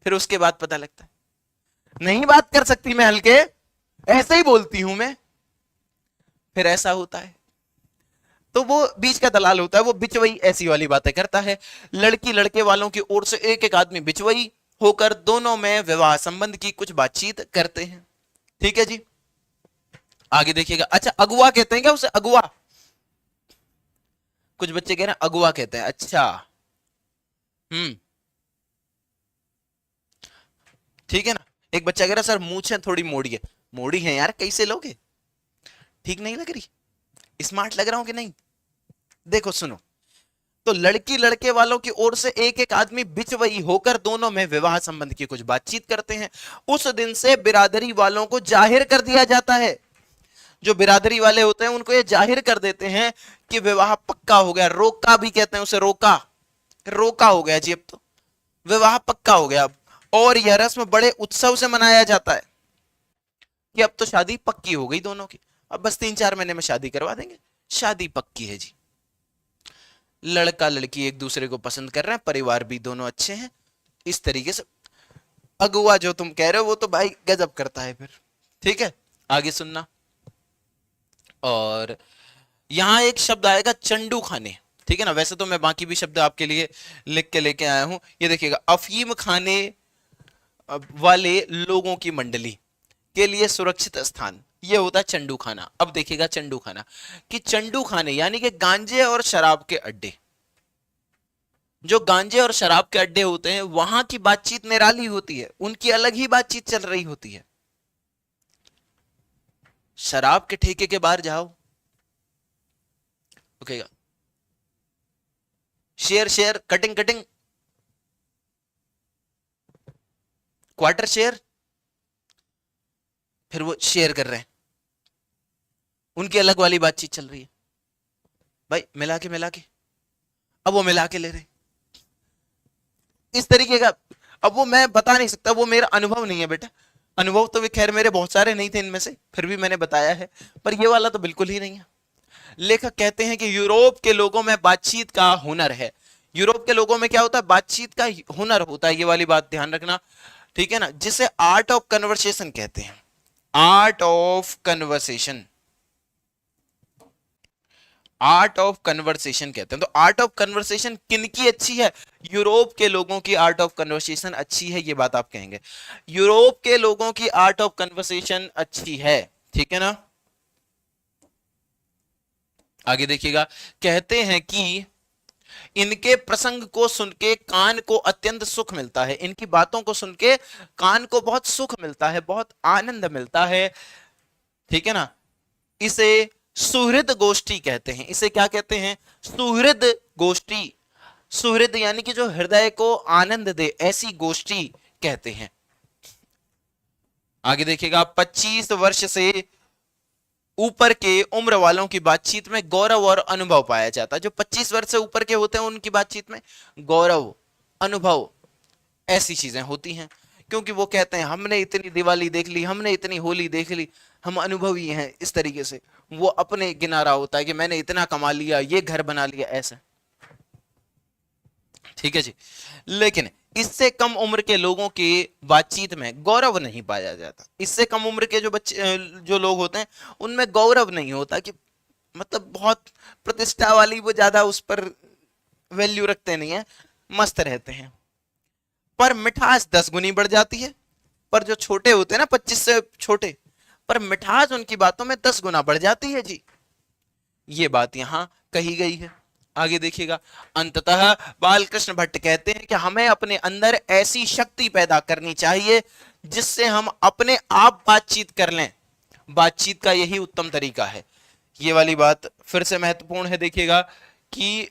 फिर उसके बाद पता लगता है नहीं बात कर सकती मैं हल्के, ऐसे ही बोलती हूं मैं। फिर ऐसा होता है, तो वो बीच का दलाल होता है, वो बिचवई ऐसी वाली बातें करता है। लड़की लड़के वालों की ओर से एक एक आदमी बिचवई होकर दोनों में विवाह संबंध की कुछ बातचीत करते हैं। ठीक है जी, आगे देखिएगा। अच्छा, अगुआ कहते हैं क्या उसे? अगुआ, कुछ बच्चे कह रहे हैं अगुआ कहते हैं। अच्छा, हम्म, ठीक है ना। एक बच्चा कह रहा है सर मूछें थोड़ी मोड़ी है। मोड़ी है यार, कैसे लोगे? ठीक नहीं लग रही? स्मार्ट लग रहा हूं कि नहीं? देखो सुनो, तो लड़की लड़के वालों की ओर से एक एक आदमी बिचवई होकर दोनों में विवाह संबंध की कुछ बातचीत करते हैं। उस दिन से बिरादरी वालों को जाहिर कर दिया जाता है। जो बिरादरी वाले होते हैं उनको ये जाहिर कर देते हैं कि विवाह पक्का हो गया। रोका भी कहते हैं उसे, रोका, रोका हो गया जी, अब तो विवाह पक्का हो गया अब। और यह रस्म बड़े उत्सव से मनाया जाता है कि अब तो शादी पक्की हो गई दोनों की, अब बस 3-4 महीने में शादी करवा देंगे, शादी पक्की है जी। लड़का लड़की एक दूसरे को पसंद कर रहे हैं, परिवार भी दोनों अच्छे हैं, इस तरीके से। अगुआ जो तुम कह रहे हो वो तो भाई गजब करता है फिर। ठीक है, आगे सुनना। और यहां एक शब्द आएगा चंडू खाने। ठीक है ना, वैसे तो मैं बाकी भी शब्द आपके लिए लिख के लेके आया हूं। ये देखिएगा, अफीम खाने वाले लोगों की मंडली के लिए सुरक्षित स्थान, ये होता है चंडू खाना। अब देखिएगा चंडू खाना, कि चंडू खाने यानी कि गांजे और शराब के अड्डे। जो गांजे और शराब के अड्डे होते हैं वहां की बातचीत निराली होती है, उनकी अलग ही बातचीत चल रही होती है। शराब के ठेके के बाहर जाओ, okay, share share, cutting cutting, quarter share, फिर वो शेयर कर रहे हैं, उनकी अलग वाली बातचीत चल रही है। भाई मिला के अब वो मिला के ले रहे, इस तरीके का। अब वो मैं बता नहीं सकता, वो मेरा अनुभव नहीं है बेटा। अनुभव तो वे खैर मेरे बहुत सारे नहीं थे इनमें से, फिर भी मैंने बताया है, पर ये वाला तो बिल्कुल ही नहीं है। लेखक कहते हैं कि यूरोप के लोगों में बातचीत का हुनर है। यूरोप के लोगों में क्या होता है? बातचीत का हुनर होता है, ये वाली बात ध्यान रखना, ठीक है ना, जिसे आर्ट ऑफ कन्वर्सेशन कहते हैं। Art of conversation, art of conversation कहते हैं। तो आर्ट ऑफ कन्वर्सेशन किनकी अच्छी है? यूरोप के लोगों की आर्ट ऑफ कन्वर्सेशन अच्छी है, ये बात आप कहेंगे। यूरोप के लोगों की आर्ट ऑफ कन्वर्सेशन अच्छी है, ठीक है ना। आगे देखिएगा, कहते हैं कि इनके प्रसंग को सुन के कान को अत्यंत सुख मिलता है। इनकी बातों को सुन के कान को बहुत सुख मिलता है, बहुत आनंद मिलता है, ठीक है ना। इसे सुहृद गोष्ठी कहते हैं। इसे क्या कहते हैं? सुहृद गोष्ठी। सुहृद यानी कि जो हृदय को आनंद दे, ऐसी गोष्ठी कहते हैं। आगे देखिएगा, 25 वर्ष से ऊपर के उम्र वालों की बातचीत में गौरव और अनुभव पाया जाता है। जो 25 वर्ष से ऊपर के होते हैं उनकी बातचीत में गौरव, अनुभव, ऐसी चीजें होती हैं। क्योंकि वो कहते हैं हमने इतनी दिवाली देख ली, हमने इतनी होली देख ली, हम अनुभवी हैं, इस तरीके से वो अपने गिना रहा होता है कि मैंने इतना कमा लिया, ये घर बना लिया, ऐसा, ठीक है जी। लेकिन इससे कम उम्र के लोगों की बातचीत में गौरव नहीं पाया जाता। इससे कम उम्र के जो बच्चे, जो लोग होते हैं, उनमें गौरव नहीं होता, कि मतलब बहुत प्रतिष्ठा वाली, वो ज्यादा उस पर वैल्यू रखते नहीं है, मस्त रहते हैं। पर मिठास 10 गुनी बढ़ जाती है। पर जो छोटे होते हैं ना, 25 से छोटे, पर मिठास उनकी बातों में 10 गुना बढ़ जाती है जी। ये बात यहां कही गई है। आगे देखिएगा, अंततः बालकृष्ण भट्ट कहते हैं कि हमें अपने अंदर ऐसी शक्ति पैदा करनी चाहिए जिससे हम अपने आप बातचीत कर लें। बातचीत का यही उत्तम तरीका है। ये वाली बात फिर से महत्वपूर्ण है, देखिएगा कि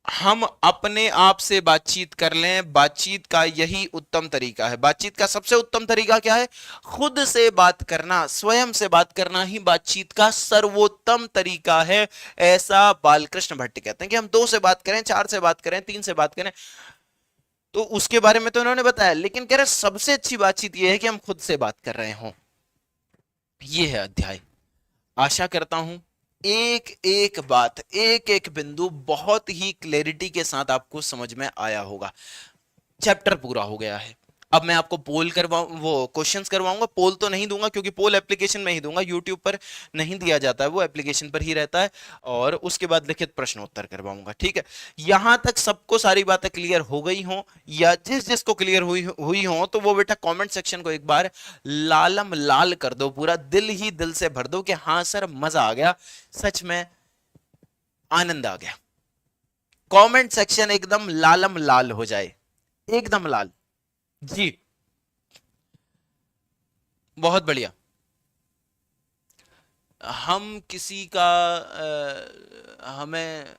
हम अपने आप से बातचीत कर लें, बातचीत का यही उत्तम तरीका है। बातचीत का सबसे उत्तम तरीका क्या है? खुद से बात करना, स्वयं से बात करना ही बातचीत का सर्वोत्तम तरीका है, ऐसा बालकृष्ण भट्ट कहते हैं। कि हम 2 से बात करें, 4 से बात करें, 3 से बात करें, तो उसके बारे में तो उन्होंने बताया, लेकिन कह रहे सबसे अच्छी बातचीत यह है कि हम खुद से बात कर रहे हों। यह है अध्याय। आशा करता हूं एक एक बात, एक एक बिंदु बहुत ही क्लैरिटी के साथ आपको समझ में आया होगा। चैप्टर पूरा हो गया है। अब मैं आपको पोल करवाऊं, वो क्वेश्चंस करवाऊंगा। पोल तो नहीं दूंगा क्योंकि पोल एप्लीकेशन में ही दूंगा, यूट्यूब पर नहीं दिया जाता है, वो एप्लीकेशन पर ही रहता है। और उसके बाद लिखित प्रश्न उत्तर करवाऊंगा, ठीक है। यहां तक सबको सारी बातें क्लियर हो गई हो, या जिस जिसको क्लियर हुई हो, तो वो बेटा कमेंट सेक्शन को एक बार लालम लाल कर दो, पूरा दिल ही दिल से भर दो कि हाँ सर मजा आ गया, सच में आनंद आ गया। कमेंट सेक्शन एकदम लालम लाल हो जाए, एकदम लाल जी। बहुत बढ़िया। हम किसी का हमें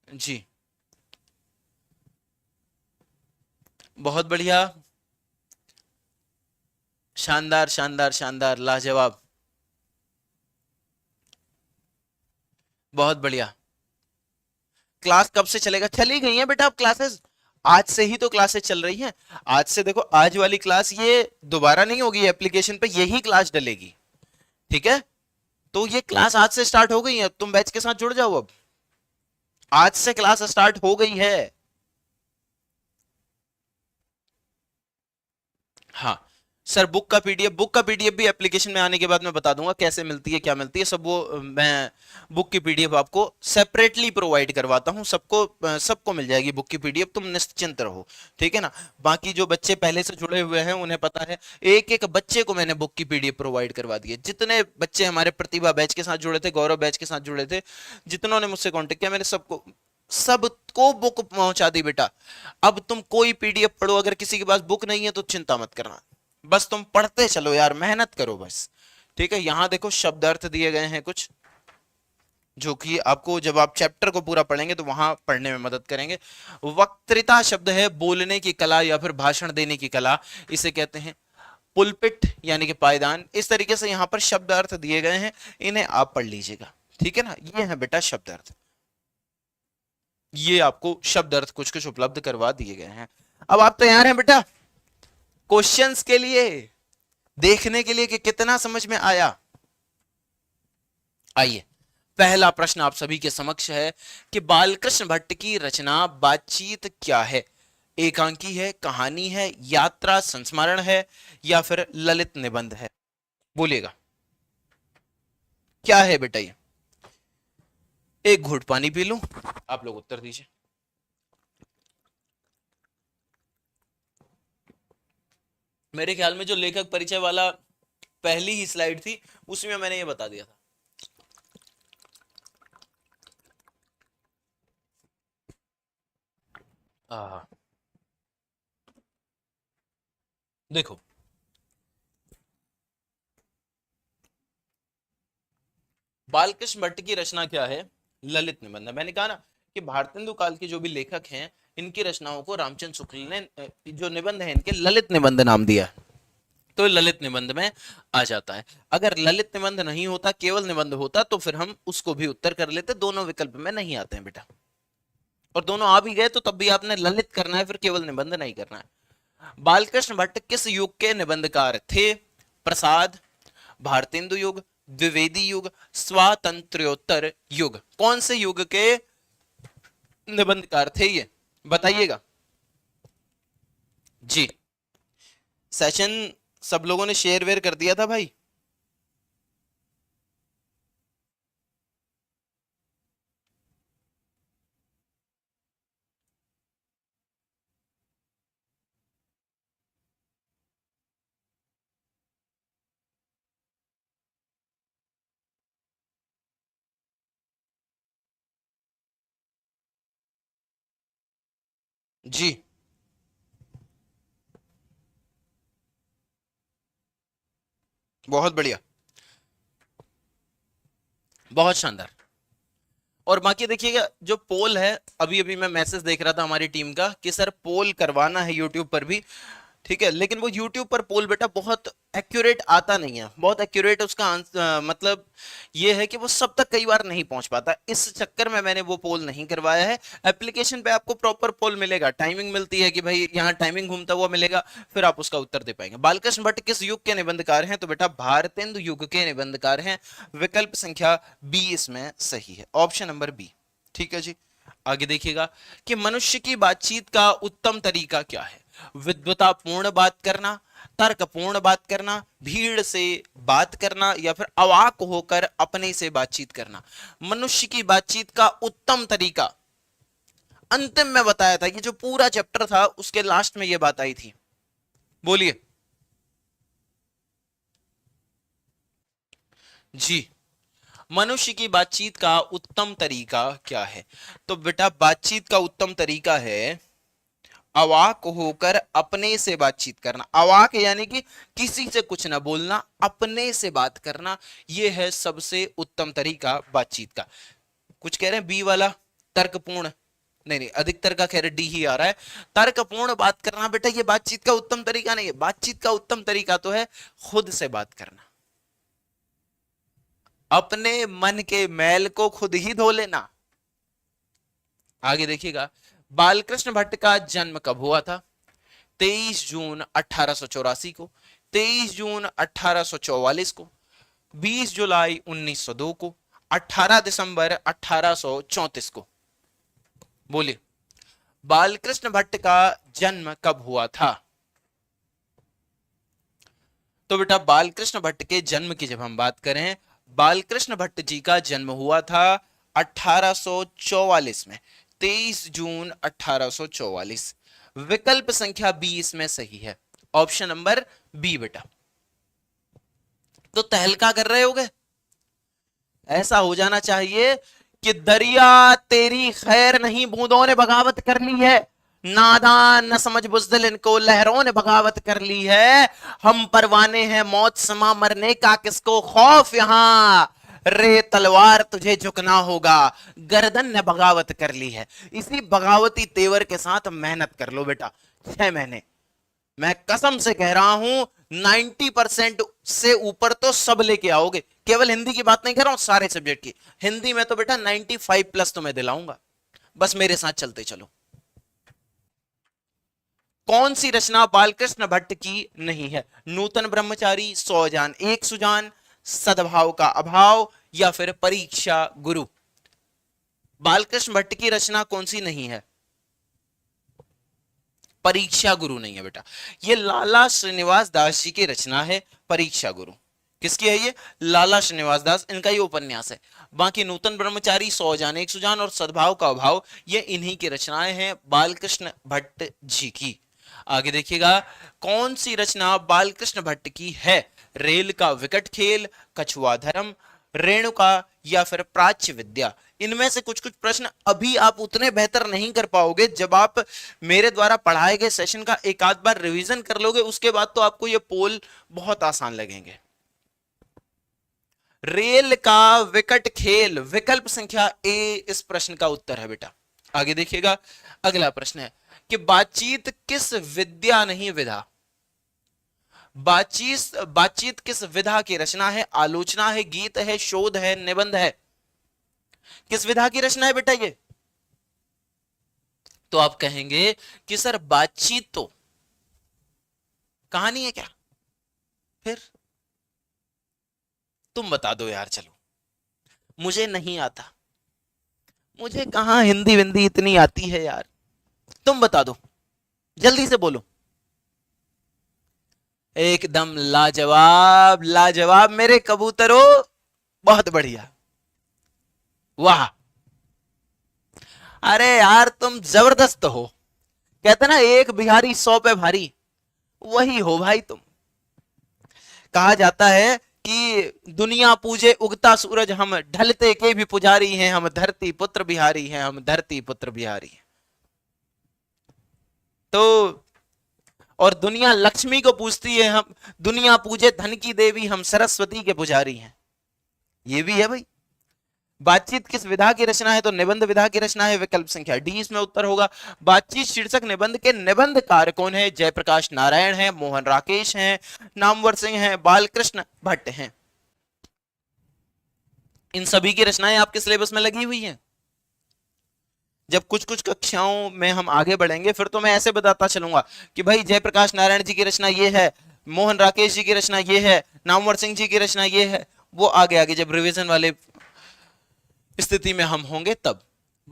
जी, बहुत बढ़िया, शानदार शानदार शानदार, लाजवाब, बहुत बढ़िया। क्लास कब से चलेगा? चली गई है बेटा अब क्लासेस, आज से ही तो क्लासेस चल रही हैं। आज से देखो, आज वाली क्लास ये दोबारा नहीं होगी, एप्लीकेशन पे यही क्लास डलेगी, ठीक है। तो ये क्लास आज से स्टार्ट हो गई है, तुम बैच के साथ जुड़ जाओ। अब आज से क्लास स्टार्ट हो गई है। हाँ सर, बुक का पीडीएफ भी एप्लीकेशन में आने के बाद मैं बता दूंगा कैसे मिलती है, क्या मिलती है सब, वो मैं बुक की पीडीएफ आपको सेपरेटली प्रोवाइड करवाता हूँ। सबको मिल जाएगी बुक की पीडीएफ, तुम निश्चिंत रहो, ठीक है ना। बाकी जो बच्चे पहले से जुड़े हुए हैं उन्हें पता है, एक एक बच्चे को मैंने बुक की पीडीएफ प्रोवाइड करवा दी है। जितने बच्चे हमारे प्रतिभा बैच के साथ जुड़े थे, गौरव बैच के साथ जुड़े थे, जितनों ने मुझसे कॉन्टेक्ट किया, मैंने सबको बुक पहुंचा दी बेटा। अब तुम कोई पीडीएफ पढ़ो, अगर किसी के पास बुक नहीं है तो चिंता मत करना, बस तुम पढ़ते चलो यार, मेहनत करो बस, ठीक है। यहां देखो शब्द अर्थ दिए गए हैं कुछ, जो कि आपको जब आप चैप्टर को पूरा पढ़ेंगे तो वहां पढ़ने में मदद करेंगे। वक्तृता शब्द है बोलने की कला या फिर भाषण देने की कला, इसे कहते हैं पुलपिट यानी कि पायदान। इस तरीके से यहां पर शब्द अर्थ दिए गए हैं, इन्हें आप पढ़ लीजिएगा, ठीक है ना। ये है बेटा शब्द अर्थ, ये आपको शब्द अर्थ कुछ कुछ उपलब्ध करवा दिए गए हैं। अब आप तैयार हैं बेटा क्वेश्चंस के लिए, देखने के लिए कि कितना समझ में आया? आइए, पहला प्रश्न आप सभी के समक्ष है कि बालकृष्ण भट्ट की रचना बातचीत क्या है? एकांकी है, कहानी है, यात्रा संस्मरण है, या फिर ललित निबंध है? बोलिएगा क्या है बेटा ये? एक घूंट पानी पी लूं, आप लोग उत्तर दीजिए। मेरे ख्याल में जो लेखक परिचय वाला पहली ही स्लाइड थी उसमें मैंने ये बता दिया था। देखो, बालकृष्ण भट्ट की रचना क्या है? ललित निबंध। मैंने कहा ना कि भारतेंदु काल के जो भी लेखक हैं इनकी रचनाओं को रामचंद्र शुक्ल ने जो निबंध है इनके ललित निबंध नाम दिया, तो ललित निबंध में आ जाता है। अगर ललित निबंध नहीं होता, केवल निबंध होता, तो फिर हम उसको भी उत्तर कर लेते। दोनों विकल्प में नहीं आते हैं बेटा, और दोनों आ भी गए तो तब भी आपने ललित करना है, फिर केवल निबंध नहीं करना है। बालकृष्ण भट्ट किस युग के निबंधकार थे? प्रसाद, भारतेंदु युग, द्विवेदी युग, स्वातंत्र्योत्तर युग। कौन से युग के निबंधकार थे ये बताइएगा जी। सेशन सब लोगों ने शेयर वेयर कर दिया था भाई? जी, बहुत बढ़िया, बहुत शानदार। और बाकी देखिएगा जो पोल है, अभी अभी मैं मैसेज देख रहा था हमारी टीम का कि सर पोल करवाना है यूट्यूब पर भी, ठीक है, लेकिन वो यूट्यूब पर पोल बेटा बहुत एक्यूरेट आता नहीं है, बहुत एक्यूरेट उसका मतलब ये है कि वो सब तक कई बार नहीं पहुंच पाता। इस चक्कर में मैंने वो पोल नहीं करवाया है। एप्लीकेशन पे आपको प्रॉपर पोल मिलेगा, टाइमिंग मिलती है कि भाई यहाँ टाइमिंग घूमता हुआ मिलेगा, फिर आप उसका उत्तर दे पाएंगे। बालकृष्ण भट्ट किस युग के निबंधकार हैं? तो बेटा भारतेंदु युग के निबंधकार हैं। विकल्प संख्या बी इसमें सही है, ऑप्शन नंबर बी। ठीक है जी, आगे देखिएगा कि मनुष्य की बातचीत का उत्तम तरीका क्या है? विद्वतापूर्ण बात करना, तर्कपूर्ण बात करना, भीड़ से बात करना, या फिर अवाक होकर अपने से बातचीत करना। मनुष्य की बातचीत का उत्तम तरीका अंतिम में बताया था, कि जो पूरा चैप्टर था उसके लास्ट में यह बात आई थी। बोलिए जी, मनुष्य की बातचीत का उत्तम तरीका क्या है? तो बेटा बातचीत का उत्तम तरीका है अवाक होकर अपने से बातचीत करना। अवाक यानी कि किसी से कुछ ना बोलना, अपने से बात करना, यह है सबसे उत्तम तरीका बातचीत का। कुछ कह रहे हैं बी वाला तर्कपूर्ण, नहीं नहीं, अधिकतर का कह रहे डी ही आ रहा है। तर्कपूर्ण बात करना बेटा ये बातचीत का उत्तम तरीका नहीं है। बातचीत का उत्तम तरीका तो है खुद से बात करना, अपने मन के मैल को खुद ही धो लेना। आगे देखिएगा, बालकृष्ण भट्ट का जन्म कब हुआ था? 23 जून 1884 को, 23 जून 1844 को, 20 जुलाई 1902 को, 18 दिसंबर 1834 को। बोलिए बालकृष्ण भट्ट का जन्म कब हुआ था? तो बेटा बालकृष्ण भट्ट के जन्म की जब हम बात करें, बालकृष्ण भट्ट जी का जन्म हुआ था 1844 में, 23 जून 1844। विकल्प संख्या बी इसमें सही है, ऑप्शन नंबर बी बेटा। तो तहलका कर रहे होगे, ऐसा हो जाना चाहिए कि दरिया तेरी खैर नहीं, बूंदों ने बगावत कर ली है, नादान न समझ बुज़दिल इनको लहरों ने बगावत कर ली है। हम परवाने हैं मौत समा मरने का, किसको खौफ यहां, रे तलवार तुझे झुकना होगा, गर्दन ने बगावत कर ली है। इसी बगावती तेवर के साथ मेहनत कर लो बेटा, 6 महीने मैं कसम से कह रहा हूं 90% से ऊपर तो सब लेके आओगे। केवल हिंदी की बात नहीं कर रहा हूं, सारे सब्जेक्ट की। हिंदी में तो बेटा 95 प्लस तो मैं दिलाऊंगा, बस मेरे साथ चलते चलो। कौन सी रचना बालकृष्ण भट्ट की नहीं है? नूतन ब्रह्मचारी, सौ जान एक सुजान, सद्भाव का अभाव, या फिर परीक्षा गुरु। बालकृष्ण भट्ट की रचना कौन सी नहीं है? परीक्षा गुरु नहीं है बेटा, ये लाला श्रीनिवास दास जी की रचना है परीक्षा गुरु। किसकी है ये? लाला श्रीनिवास दास, इनका ये उपन्यास है। बाकी नूतन ब्रह्मचारी, सौ जान एक सुजान और सद्भाव का अभाव, ये इन्हीं की रचनाएं हैं, बालकृष्ण भट्ट जी की। आगे देखिएगा, कौन सी रचना बालकृष्ण भट्ट की है? रेल का विकट खेल, कछुआ धर्म, रेणुका, या फिर प्राच्य विद्या। इनमें से कुछ कुछ प्रश्न अभी आप उतने बेहतर नहीं कर पाओगे, जब आप मेरे द्वारा पढ़ाए गए सेशन का एक आध बार रिवीजन कर लोगे, उसके बाद तो आपको ये पोल बहुत आसान लगेंगे। रेल का विकट खेल, विकल्प संख्या ए इस प्रश्न का उत्तर है बेटा। आगे देखिएगा, अगला प्रश्न है कि बातचीत किस विद्या नहीं विधा? बातचीत किस विधा की रचना है? आलोचना है, गीत है, शोध है, निबंध है? किस विधा की रचना है बेटा ये? तो आप कहेंगे कि सर बातचीत तो कहानी है क्या? फिर तुम बता दो यार, चलो। मुझे नहीं आता, मुझे कहां हिंदी विंदी इतनी आती है यार, तुम बता दो, जल्दी से बोलो। एकदम लाजवाब, लाजवाब मेरे कबूतरों, बहुत बढ़िया, वाह। अरे यार तुम जबरदस्त हो, कहते ना एक बिहारी 100 पे भारी, वही हो भाई तुम। कहा जाता है कि दुनिया पूजे उगता सूरज, हम ढलते के भी पुजारी हैं, हम धरती पुत्र बिहारी हैं, हम धरती पुत्र बिहारी हैं। तो और दुनिया लक्ष्मी को पूजती है, हम दुनिया पूजे धन की देवी, हम सरस्वती के पुजारी हैं। ये भी है भाई। बातचीत किस विधा की रचना है? तो निबंध विधा की रचना है, विकल्प संख्या डी इसमें उत्तर होगा। बातचीत शीर्षक निबंध के निबंधकार कौन है? जयप्रकाश नारायण है, मोहन राकेश हैं, नामवर सिंह हैं, बालकृष्ण भट्ट हैं। इन सभी की रचनाएं आपके सिलेबस में लगी हुई हैं। जब कुछ कुछ कक्षाओं में हम आगे बढ़ेंगे, फिर तो मैं ऐसे बताता चलूंगा कि भाई जयप्रकाश नारायण जी की रचना ये है, मोहन राकेश जी की रचना ये है, नामवर सिंह जी की रचना ये है। वो आगे आगे जब रिवीजन वाले स्थिति में हम होंगे तब।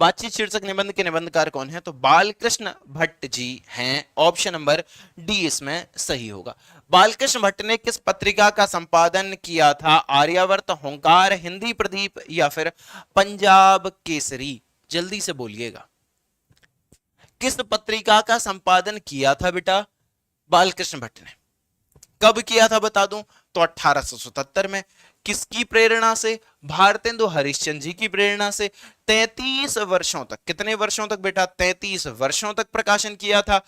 बातचीत शीर्षक निबंध के निबंधकार कौन है? तो बालकृष्ण भट्ट जी हैं। ऑप्शन नंबर डी इसमें सही होगा। बालकृष्ण भट्ट ने किस पत्रिका का संपादन किया था? आर्यावर्त, होंकार, हिंदी प्रदीप, या फिर पंजाब केसरी? जल्दी से बोलिएगा, किस पत्रिका का संपादन किया था बेटा बालकृष्ण भट्ट ने? कब किया था बता दूं तो 1877 में। किसकी प्रेरणा से? भारतेंदु हरिश्चंद्र जी की प्रेरणा से। 33 वर्षों तक, कितने वर्षों तक बेटा? 33 वर्षों तक प्रकाशन किया था।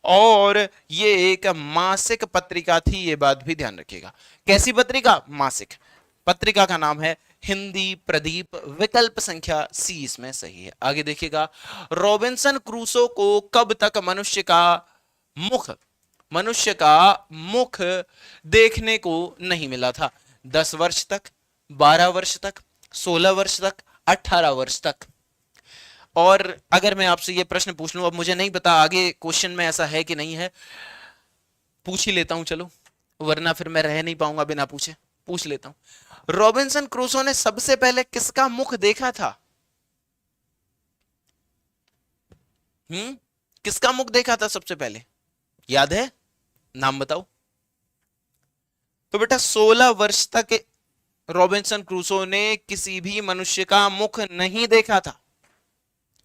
और ये एक मासिक पत्रिका थी, ये बात भी ध्यान रखिएगा। कैसी पत्रिका? मासिक। पत्रिका का नाम है हिंदी प्रदीप, विकल्प संख्या सी इसमें सही है। आगे देखिएगा, रॉबिन्सन क्रूसो को कब तक मनुष्य का मुख देखने को नहीं मिला था? 10 वर्ष तक, 12 वर्ष तक, 16 वर्ष तक, 18 वर्ष तक? और अगर मैं आपसे ये प्रश्न पूछ लूं, अब मुझे नहीं पता आगे क्वेश्चन में ऐसा है कि नहीं है, पूछ ही लेता हूं चलो, वरना फिर मैं रह नहीं पाऊंगा बिना पूछे। पूछ लेता हूं, रॉबिन्सन क्रूसो ने सबसे पहले किसका मुख देखा था? किसका मुख देखा था सबसे पहले? याद है? नाम बताओ। तो बेटा 16 वर्ष तक रॉबिन्सन क्रूसो ने किसी भी मनुष्य का मुख नहीं देखा था,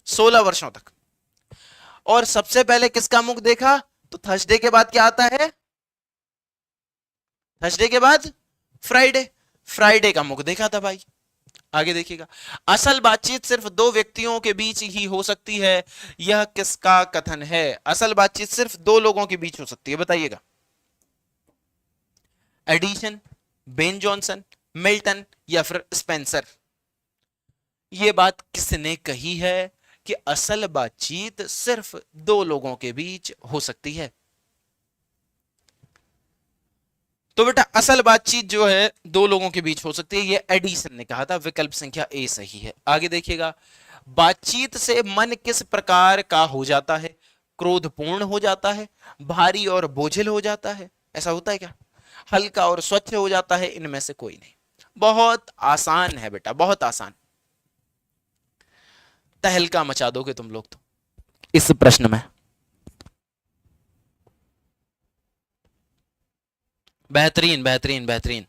16 वर्षों तक। और सबसे पहले किसका मुख देखा? तो थर्सडे के बाद क्या आता है? थर्सडे के बाद फ्राइडे का मुख देखा था भाई। आगे देखिएगा, असल बातचीत सिर्फ 2 व्यक्तियों के बीच ही हो सकती है, यह किसका कथन है? असल बातचीत सिर्फ 2 लोगों के बीच हो सकती है, बताइएगा। एडिसन, बेन जॉनसन, मिल्टन, या फिर स्पेंसर? यह बात किसने कही है कि असल बातचीत सिर्फ 2 लोगों के बीच हो सकती है? तो बेटा असल बातचीत जो है 2 लोगों के बीच हो सकती है, ये एडिसन ने कहा था, विकल्प संख्या ए सही है। आगे देखिएगा, बातचीत से मन किस प्रकार का हो जाता है? क्रोधपूर्ण हो जाता है, भारी और बोझिल हो जाता है, ऐसा होता है क्या? हल्का और स्वच्छ हो जाता है, इनमें से कोई नहीं। बहुत आसान है बेटा, बहुत आसान। तहलका मचा दोगे तुम लोग तो इस प्रश्न में। बेहतरीन बेहतरीन बेहतरीन।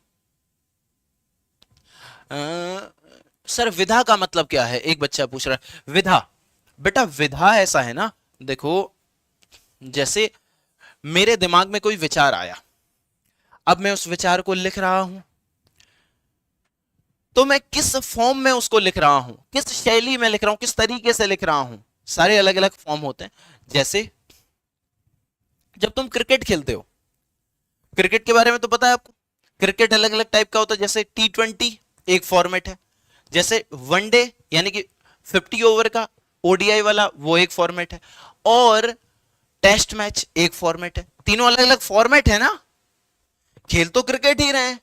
सर विधा का मतलब क्या है? एक बच्चा पूछ रहा है विधा। बेटा विधा ऐसा है ना, देखो जैसे मेरे दिमाग में कोई विचार आया, अब मैं उस विचार को लिख रहा हूं, तो मैं किस फॉर्म में उसको लिख रहा हूं, किस शैली में लिख रहा हूं, किस तरीके से लिख रहा हूं, सारे अलग अलग फॉर्म होते हैं। जैसे जब तुम क्रिकेट खेलते हो, क्रिकेट के बारे में तो पता है आपको, क्रिकेट अलग अलग टाइप का होता है। जैसे T20 एक फॉर्मेट है, जैसे वनडे यानी कि 50 ओवर का ओडीआई वाला वो एक फॉर्मेट है, और टेस्ट मैच एक फॉर्मेट है। तीनों अलग अलग फॉर्मेट है ना, खेल तो क्रिकेट ही रहे हैं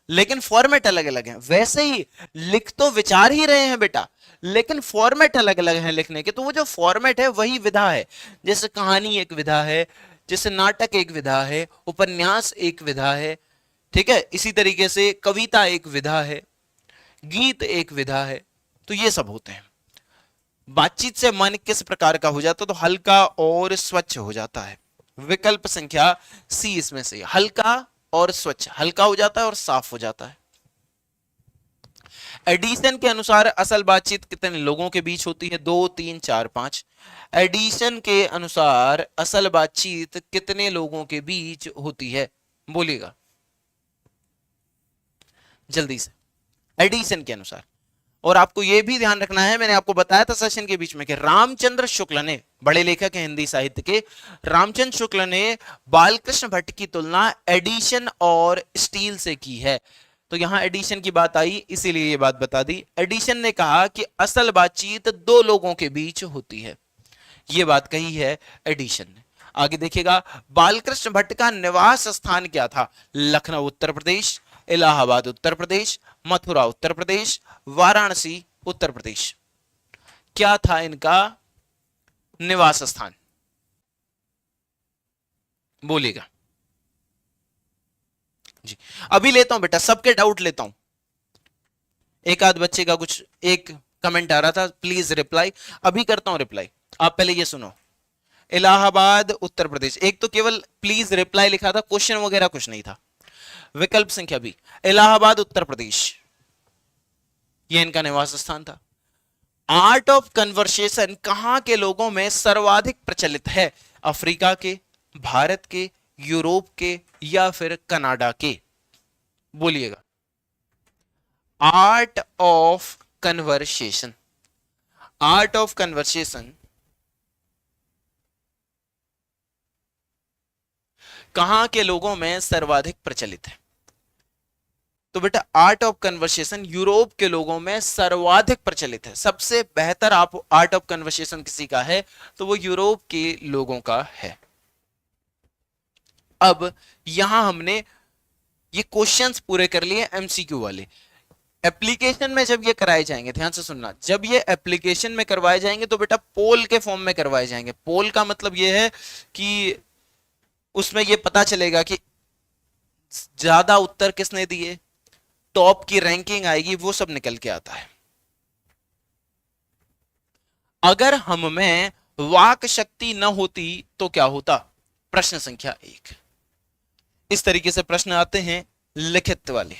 लेकिन फॉर्मेट अलग अलग है। वैसे ही लिख तो विचार ही रहे हैं बेटा, लेकिन फॉर्मेट अलग अलग है लिखने के। तो वो जो फॉर्मेट है वही विधा है। जैसे कहानी एक विधा है, जैसे नाटक एक विधा है, उपन्यास एक विधा है, ठीक है, इसी तरीके से कविता एक विधा है, गीत एक विधा है। तो ये सब होते हैं। बातचीत से मन किस प्रकार का हो जाता है? तो हल्का और स्वच्छ हो जाता है। विकल्प संख्या सी इसमें से, हल्का और स्वच्छ, हल्का हो जाता है और साफ हो जाता है। एडिशन के अनुसार असल बातचीत कितने लोगों के बीच होती है? 2 3 4 5। एडिशन के अनुसार असल बातचीत कितने लोगों के बीच होती है? बोलिएगा जल्दी से। एडिशन के अनुसार। और आपको यह भी ध्यान रखना है, मैंने आपको बताया था सेशन के बीच में कि रामचंद्र शुक्ल ने, बड़े लेखक हैं हिंदी साहित्य के, रामचंद्र शुक्ल ने बालकृष्ण भट्ट की तुलना एडिशन और स्टील से की है। तो यहां एडिशन की बात आई इसीलिए ये बात बता दी। एडिशन ने कहा कि असल बातचीत दो लोगों के बीच होती है, ये बात कही है एडिशन ने। आगे देखिएगा, बालकृष्ण भट्ट का निवास स्थान क्या था? लखनऊ उत्तर प्रदेश, इलाहाबाद उत्तर प्रदेश, मथुरा उत्तर प्रदेश, वाराणसी उत्तर प्रदेश। क्या था इनका निवास स्थान? बोलिएगा जी। अभी लेता हूं बेटा, सबके डाउट लेता हूं। एक आध बच्चे का कुछ एक कमेंट आ रहा था, प्लीज रिप्लाई। अभी करता हूं रिप्लाई, आप पहले ये सुनो। इलाहाबाद उत्तर प्रदेश, एक तो केवल प्लीज रिप्लाई लिखा था, क्वेश्चन वगैरह कुछ नहीं था। विकल्प संख्या बी, इलाहाबाद उत्तर प्रदेश, यह इनका निवास स्थान था। आर्ट ऑफ कन्वर्सेशन कहां के लोगों में सर्वाधिक प्रचलित है? अफ्रीका के, भारत के, यूरोप के, या फिर कनाडा के? बोलिएगा। Art of conversation, art of conversation कहां के लोगों में सर्वाधिक प्रचलित है? तो बेटा आर्ट ऑफ कन्वर्सेशन यूरोप के लोगों में सर्वाधिक प्रचलित है। सबसे बेहतर आप आर्ट ऑफ कन्वर्सेशन किसी का है तो वो यूरोप के लोगों का है। अब यहां हमने ये क्वेश्चंस पूरे कर लिए एमसीक्यू वाले। एप्लीकेशन में जब ये कराए जाएंगे, ध्यान से सुनना, जब ये एप्लीकेशन में करवाए जाएंगे तो बेटा पोल के फॉर्म में करवाए जाएंगे। पोल का मतलब ये है कि उसमें ये पता चलेगा कि ज्यादा उत्तर किसने दिए, टॉप की रैंकिंग आएगी, वो सब निकल के आता है। अगर हम में वाक शक्ति न होती तो क्या होता? प्रश्न संख्या 1। इस तरीके से प्रश्न आते हैं लिखित वाले।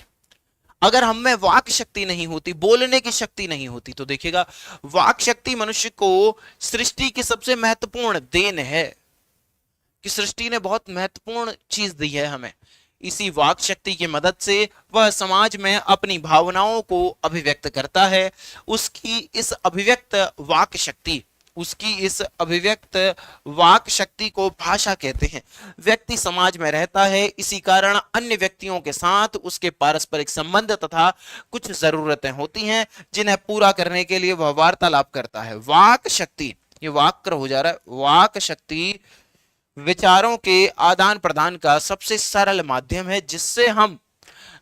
अगर हम में वाक शक्ति नहीं होती, बोलने की शक्ति नहीं होती, तो देखिएगा वाक शक्ति मनुष्य को सृष्टि की सबसे महत्वपूर्ण देन है, कि सृष्टि ने बहुत महत्वपूर्ण चीज दी है हमें। इसी वाक शक्ति की मदद से वह समाज में अपनी भावनाओं को अभिव्यक्त करता है। उसकी इस अभिव्यक्त वाक शक्ति, उसकी इस अभिव्यक्त वाक शक्ति को भाषा कहते हैं। व्यक्ति समाज में रहता है, इसी कारण अन्य व्यक्तियों के साथ उसके पारस्परिक संबंध तथा कुछ जरूरतें होती हैं जिन्हें पूरा करने के लिए वह वार्तालाप करता है। वाक शक्ति, ये वाक्र हो जा रहा है, वाक शक्ति विचारों के आदान प्रदान का सबसे सरल माध्यम है, जिससे हम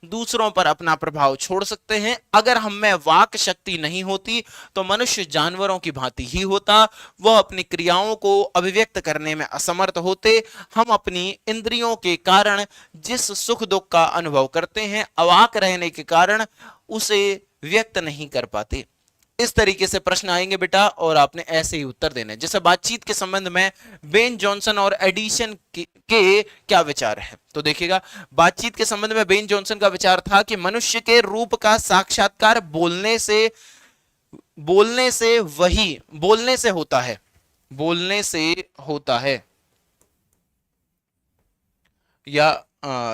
दूसरों पर अपना प्रभाव छोड़ सकते हैं। अगर हम में वाक शक्ति नहीं होती तो मनुष्य जानवरों की भांति ही होता, वह अपनी क्रियाओं को अभिव्यक्त करने में असमर्थ होते। हम अपनी इंद्रियों के कारण जिस सुख दुख का अनुभव करते हैं, अवाक रहने के कारण उसे व्यक्त नहीं कर पाते। इस तरीके से प्रश्न आएंगे बेटा और आपने ऐसे ही उत्तर देने। जैसे बातचीत के संबंध में बेन जॉनसन और एडिशन के क्या विचार है, तो देखिएगा बातचीत के संबंध में बेन जॉनसन का विचार था कि मनुष्य के रूप का साक्षात्कार बोलने से होता है या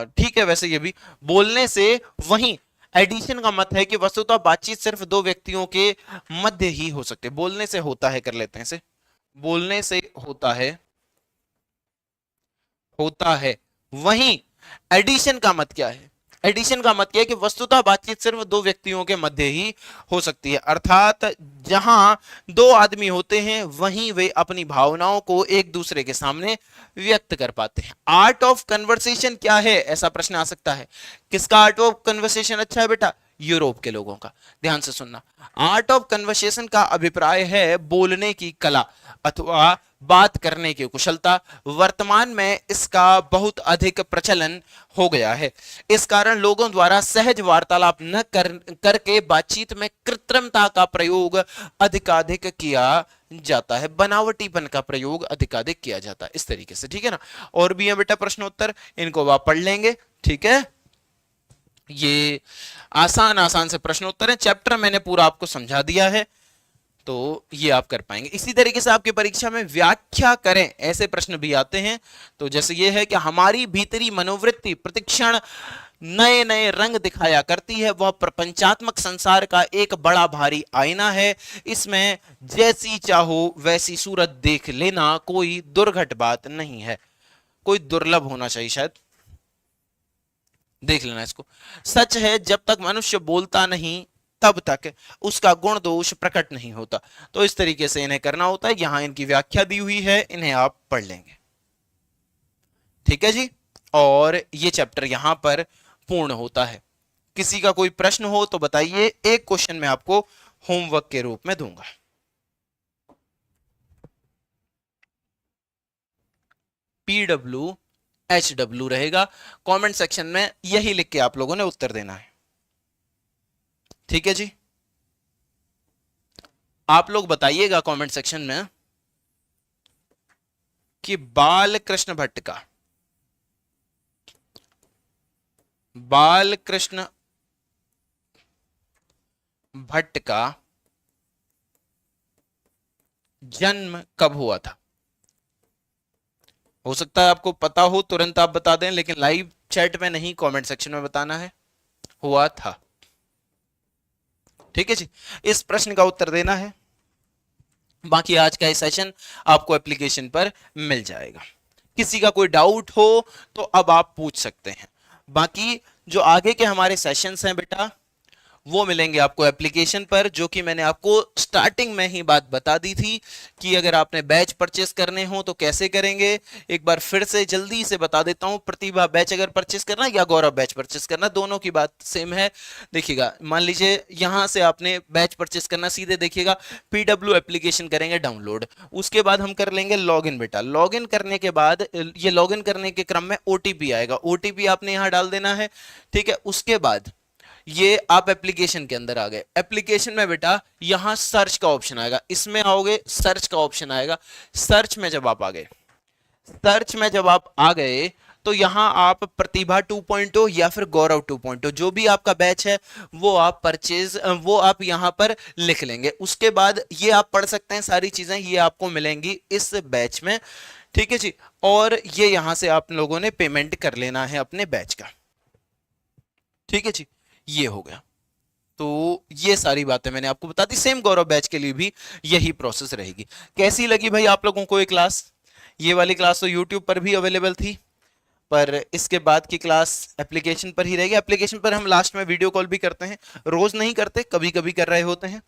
ठीक है, वैसे ये भी बोलने से वही। एडिशन का मत है कि वस्तुतः बातचीत सिर्फ दो व्यक्तियों के मध्य ही हो सकती है। बोलने से होता है कर लेते हैं इसे, बोलने से होता है वहीं एडिशन का मत क्या है? एडिशन का मत क्या है कि वस्तुतः बातचीत सिर्फ दो व्यक्तियों के मध्य ही हो सकती है, अर्थात जहां दो आदमी होते हैं वहीं वे अपनी भावनाओं को एक दूसरे के सामने व्यक्त कर पाते हैं। आर्ट ऑफ कन्वर्सेशन क्या है, ऐसा प्रश्न आ सकता है। किसका आर्ट ऑफ कन्वर्सेशन अच्छा है बेटा? यूरोप के लोगों का। ध्यान से सुनना, आर्ट ऑफ कन्वर्सेशन का अभिप्राय है बोलने की कला अथवा बात करने की कुशलता। वर्तमान में इसका बहुत अधिक प्रचलन हो गया है। इस कारण लोगों द्वारा सहज वार्तालाप न करके बातचीत में कृत्रिमता का प्रयोग अधिकाधिक किया जाता है, बनावटीपन का प्रयोग अधिकाधिक किया जाता है, इस तरीके से। ठीक है ना? और भी है बेटा प्रश्नोत्तर, इनको आप पढ़ लेंगे। ठीक है, ये आसान से प्रश्नोत्तर है। चैप्टर मैंने पूरा आपको समझा दिया है, तो ये आप कर पाएंगे। इसी तरीके से आपकी परीक्षा में व्याख्या करें ऐसे प्रश्न भी आते हैं। तो जैसे ये है कि हमारी भीतरी मनोवृत्ति प्रतिक्षण नए नए रंग दिखाया करती है, वह प्रपंचात्मक संसार का एक बड़ा भारी आईना है, इसमें जैसी चाहो वैसी सूरत देख लेना कोई दुर्घट बात नहीं है। कोई दुर्लभ होना चाहिए शायद, देख लेना इसको। सच है जब तक मनुष्य बोलता नहीं तब तक उसका गुण दोष प्रकट नहीं होता। तो इस तरीके से इन्हें करना होता है। यहां इनकी व्याख्या दी हुई है, इन्हें आप पढ़ लेंगे। ठीक है जी, और ये चैप्टर यहां पर पूर्ण होता है। किसी का कोई प्रश्न हो तो बताइए, एक क्वेश्चन मैं आपको होमवर्क के रूप में दूंगा। PWHW रहेगा। कमेंट सेक्शन में यही लिख के आप लोगों ने उत्तर देना है। ठीक है जी, आप लोग बताइएगा कमेंट सेक्शन में कि बालकृष्ण भट्ट का जन्म कब हुआ था। हो सकता है आपको पता हो, तुरंत आप बता दें, लेकिन लाइव चैट में नहीं, कमेंट सेक्शन में बताना है। हुआ था। ठीक है जी, इस प्रश्न का उत्तर देना है। बाकी आज का ये सेशन आपको एप्लीकेशन पर मिल जाएगा। किसी का कोई डाउट हो तो अब आप पूछ सकते हैं। बाकी जो आगे के हमारे सेशंस हैं बेटा, वो मिलेंगे आपको एप्लीकेशन पर, जो कि मैंने आपको स्टार्टिंग में ही बात बता दी थी कि अगर आपने बैच परचेस करने हो तो कैसे करेंगे। एक बार फिर से जल्दी से बता देता हूं, प्रतिभा बैच अगर परचेस करना या गौरव बैच परचेस करना, दोनों की बात सेम है। देखिएगा, मान लीजिए यहां से आपने बैच परचेस करना, सीधे देखिएगा PW एप्लीकेशन करेंगे डाउनलोड, उसके बाद हम कर लेंगे लॉगिन बेटा। लॉगिन करने के बाद ये लॉगिन करने के क्रम में OTP आएगा, OTP आपने यहां डाल देना है। ठीक है, उसके बाद ये आप एप्लीकेशन के अंदर आ गए। एप्लीकेशन में बेटा यहां सर्च का ऑप्शन आएगा, इसमें आओगे, सर्च का ऑप्शन आएगा। सर्च में जब आप आ गए तो यहां आप प्रतिभा 2.0 या फिर गौरव 2.0 जो भी आपका बैच है वो आप यहां पर लिख लेंगे। उसके बाद ये आप पढ़ सकते हैं, सारी चीजें ये आपको मिलेंगी इस बैच में। ठीक है जी, और ये यहां से आप लोगों ने पेमेंट कर लेना है अपने बैच का। ठीक है जी, ये हो गया। तो ये सारी बातें मैंने आपको बता दी। सेम गौरव बैच के लिए भी यही प्रोसेस रहेगी। कैसी लगी भाई आप लोगों को ये क्लास? ये वाली क्लास तो YouTube पर भी अवेलेबल थी, पर इसके बाद की क्लास एप्लीकेशन पर ही रहेगी। एप्लीकेशन पर हम लास्ट में वीडियो कॉल भी करते हैं, रोज नहीं करते, कभी कभी कर रहे होते हैं।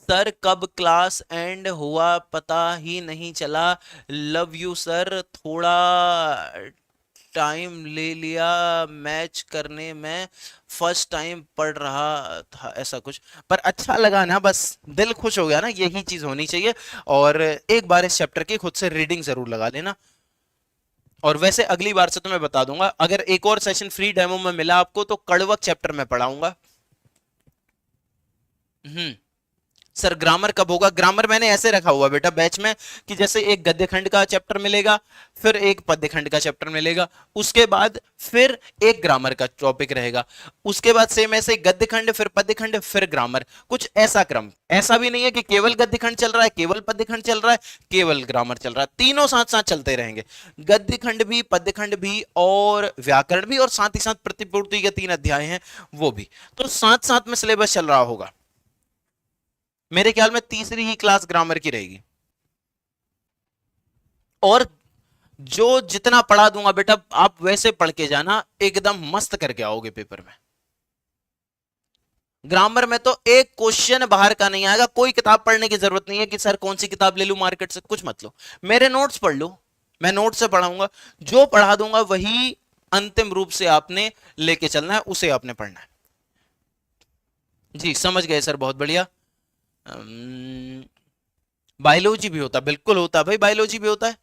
सर कब क्लास एंड हुआ पता ही नहीं चला, लव यू सर, थोड़ा टाइम ले लिया मैच करने में, फर्स्ट टाइम पढ़ रहा था ऐसा कुछ, पर अच्छा लगा ना, बस दिल खुश हो गया ना, यही चीज होनी चाहिए। और एक बार इस चैप्टर की खुद से रीडिंग जरूर लगा लेना। और वैसे अगली बार से तो मैं बता दूंगा, अगर एक और सेशन फ्री डेमो में मिला आपको तो कड़वक चैप्टर में पढ़ाऊंगा। हम्म। सर ग्रामर कब होगा? ग्रामर मैंने ऐसे रखा हुआ बेटा बैच में कि जैसे एक गद्य खंड का चैप्टर मिलेगा, फिर एक पद्य खंड का चैप्टर मिलेगा, उसके बाद फिर एक ग्रामर का टॉपिक रहेगा, उसके बाद सेम ऐसे गद्य खंड, फिर पद्य खंड, फिर ग्रामर, कुछ ऐसा क्रम। ऐसा भी नहीं है कि केवल गद्य खंड चल रहा है, केवल पद्य खंड चल रहा है, केवल ग्रामर चल रहा है, तीनों साथ साथ चलते रहेंगे। गद्य खंड भी, पद्य खंड भी, और व्याकरण भी, और साथ ही साथ प्रतिपूर्ति के 3 अध्याय हैं वो भी, तो साथ साथ में सिलेबस चल रहा होगा। मेरे ख्याल में तीसरी ही क्लास ग्रामर की रहेगी। और जो जितना पढ़ा दूंगा बेटा आप वैसे पढ़ के जाना, एकदम मस्त करके आओगे पेपर में। ग्रामर में तो एक क्वेश्चन बाहर का नहीं आएगा, कोई किताब पढ़ने की जरूरत नहीं है कि सर कौन सी किताब ले लूं मार्केट से, कुछ मत लो, मेरे नोट्स पढ़ लो, मैं नोट से पढ़ाऊंगा, जो पढ़ा दूंगा वही अंतिम रूप से आपने लेके चलना है, उसे आपने पढ़ना है। जी समझ गए सर, बहुत बढ़िया। बायोलॉजी भी होता, बिल्कुल होता है भाई, बायोलॉजी भी होता है।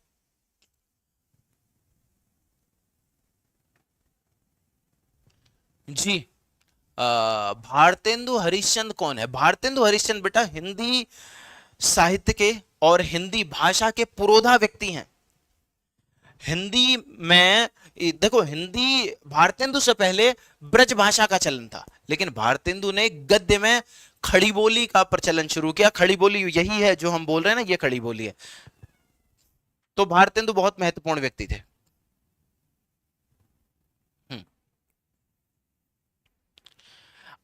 जी भारतेंदु हरिश्चंद्र कौन है? भारतेंदु हरिश्चंद्र बेटा हिंदी साहित्य के और हिंदी भाषा के पुरोधा व्यक्ति हैं। हिंदी में देखो, हिंदी भारतेंदु से पहले ब्रज भाषा का चलन था, लेकिन भारतेंदु ने गद्य में खड़ी बोली का प्रचलन शुरू किया। खड़ी बोली यही है जो हम बोल रहे हैं ना, ये खड़ी बोली है। तो भारतेंदु बहुत महत्वपूर्ण व्यक्ति थे। हम्म।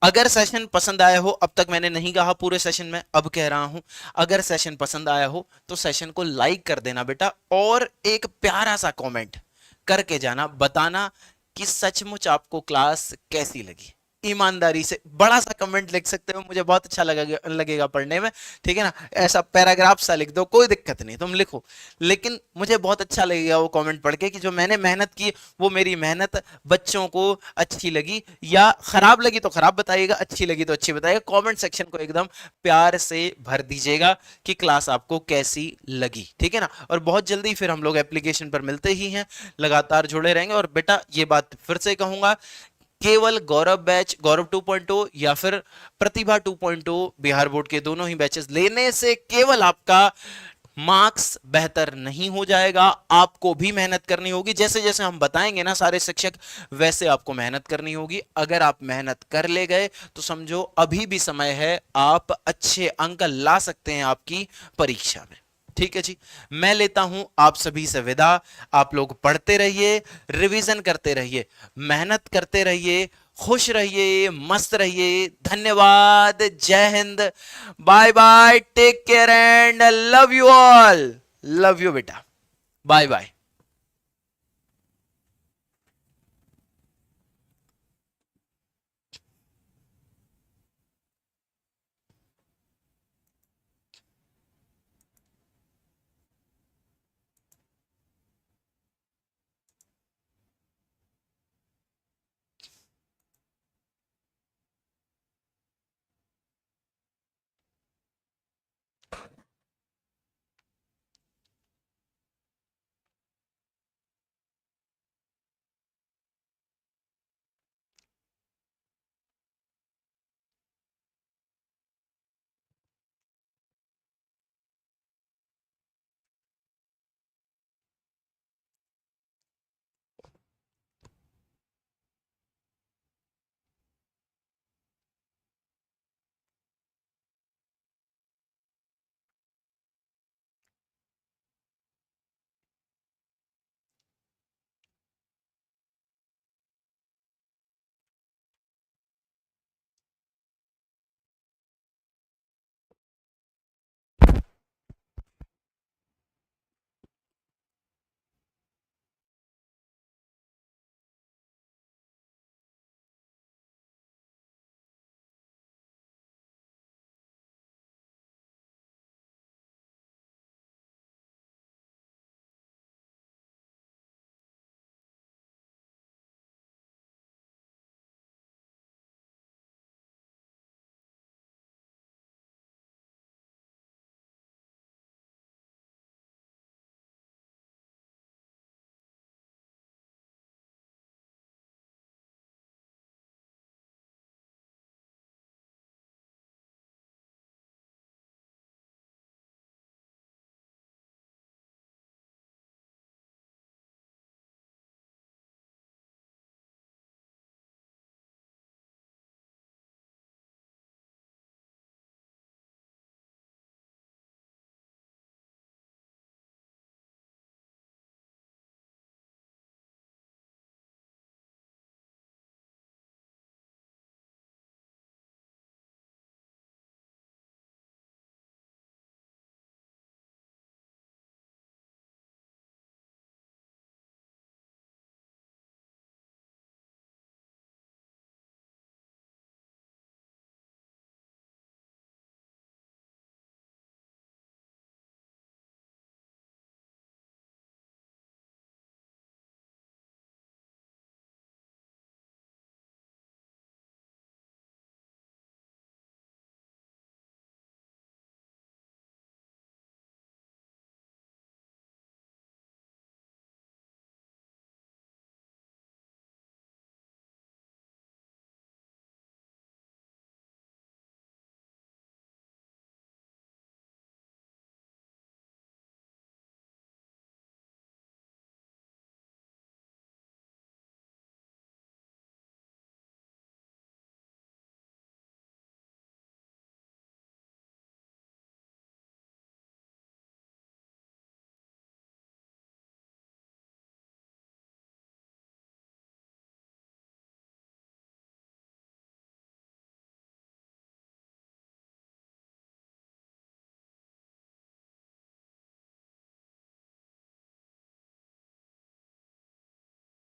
अगर सेशन पसंद आया हो, अब तक मैंने नहीं कहा पूरे सेशन में, अब कह रहा हूं, अगर सेशन पसंद आया हो तो सेशन को लाइक कर देना बेटा, और एक प्यारा सा कमेंट करके जाना, बताना कि सचमुच आपको क्लास कैसी लगी। ईमानदारी से बड़ा सा कमेंट लिख सकते हो, मुझे बहुत अच्छा लगेगा पढ़ने में, ठीक है ना। ऐसा पैराग्राफ सा लिख दो, कोई दिक्कत नहीं, तुम लिखो, लेकिन मुझे बहुत अच्छा लगेगा वो कमेंट पढ़ के कि जो मैंने मेहनत की वो मेरी मेहनत बच्चों को अच्छी लगी, या खराब लगी तो खराब बताइएगा, अच्छी लगी तो अच्छी बताइएगा। कमेंट सेक्शन को एकदम प्यार से भर दीजिएगा कि क्लास आपको कैसी लगी, ठीक है ना। और बहुत जल्दी फिर हम लोग एप्लीकेशन पर मिलते ही हैं, लगातार जुड़े रहेंगे। और बेटा ये बात फिर से कहूंगा, केवल गौरव बैच, गौरव 2.0 या फिर प्रतिभा 2.0 बिहार बोर्ड के दोनों ही बैचेस लेने से केवल आपका मार्क्स बेहतर नहीं हो जाएगा, आपको भी मेहनत करनी होगी। जैसे जैसे हम बताएंगे ना सारे शिक्षक, वैसे आपको मेहनत करनी होगी। अगर आप मेहनत कर ले गए तो समझो अभी भी समय है, आप अच्छे अंक ला सकते हैं आपकी परीक्षा में, ठीक है जी। मैं लेता हूं आप सभी से विदा। आप लोग पढ़ते रहिए, रिवीजन करते रहिए, मेहनत करते रहिए, खुश रहिए, मस्त रहिए। धन्यवाद, जय Hind, bye bye, take care and love you all. Love you बेटा, बाय बाय।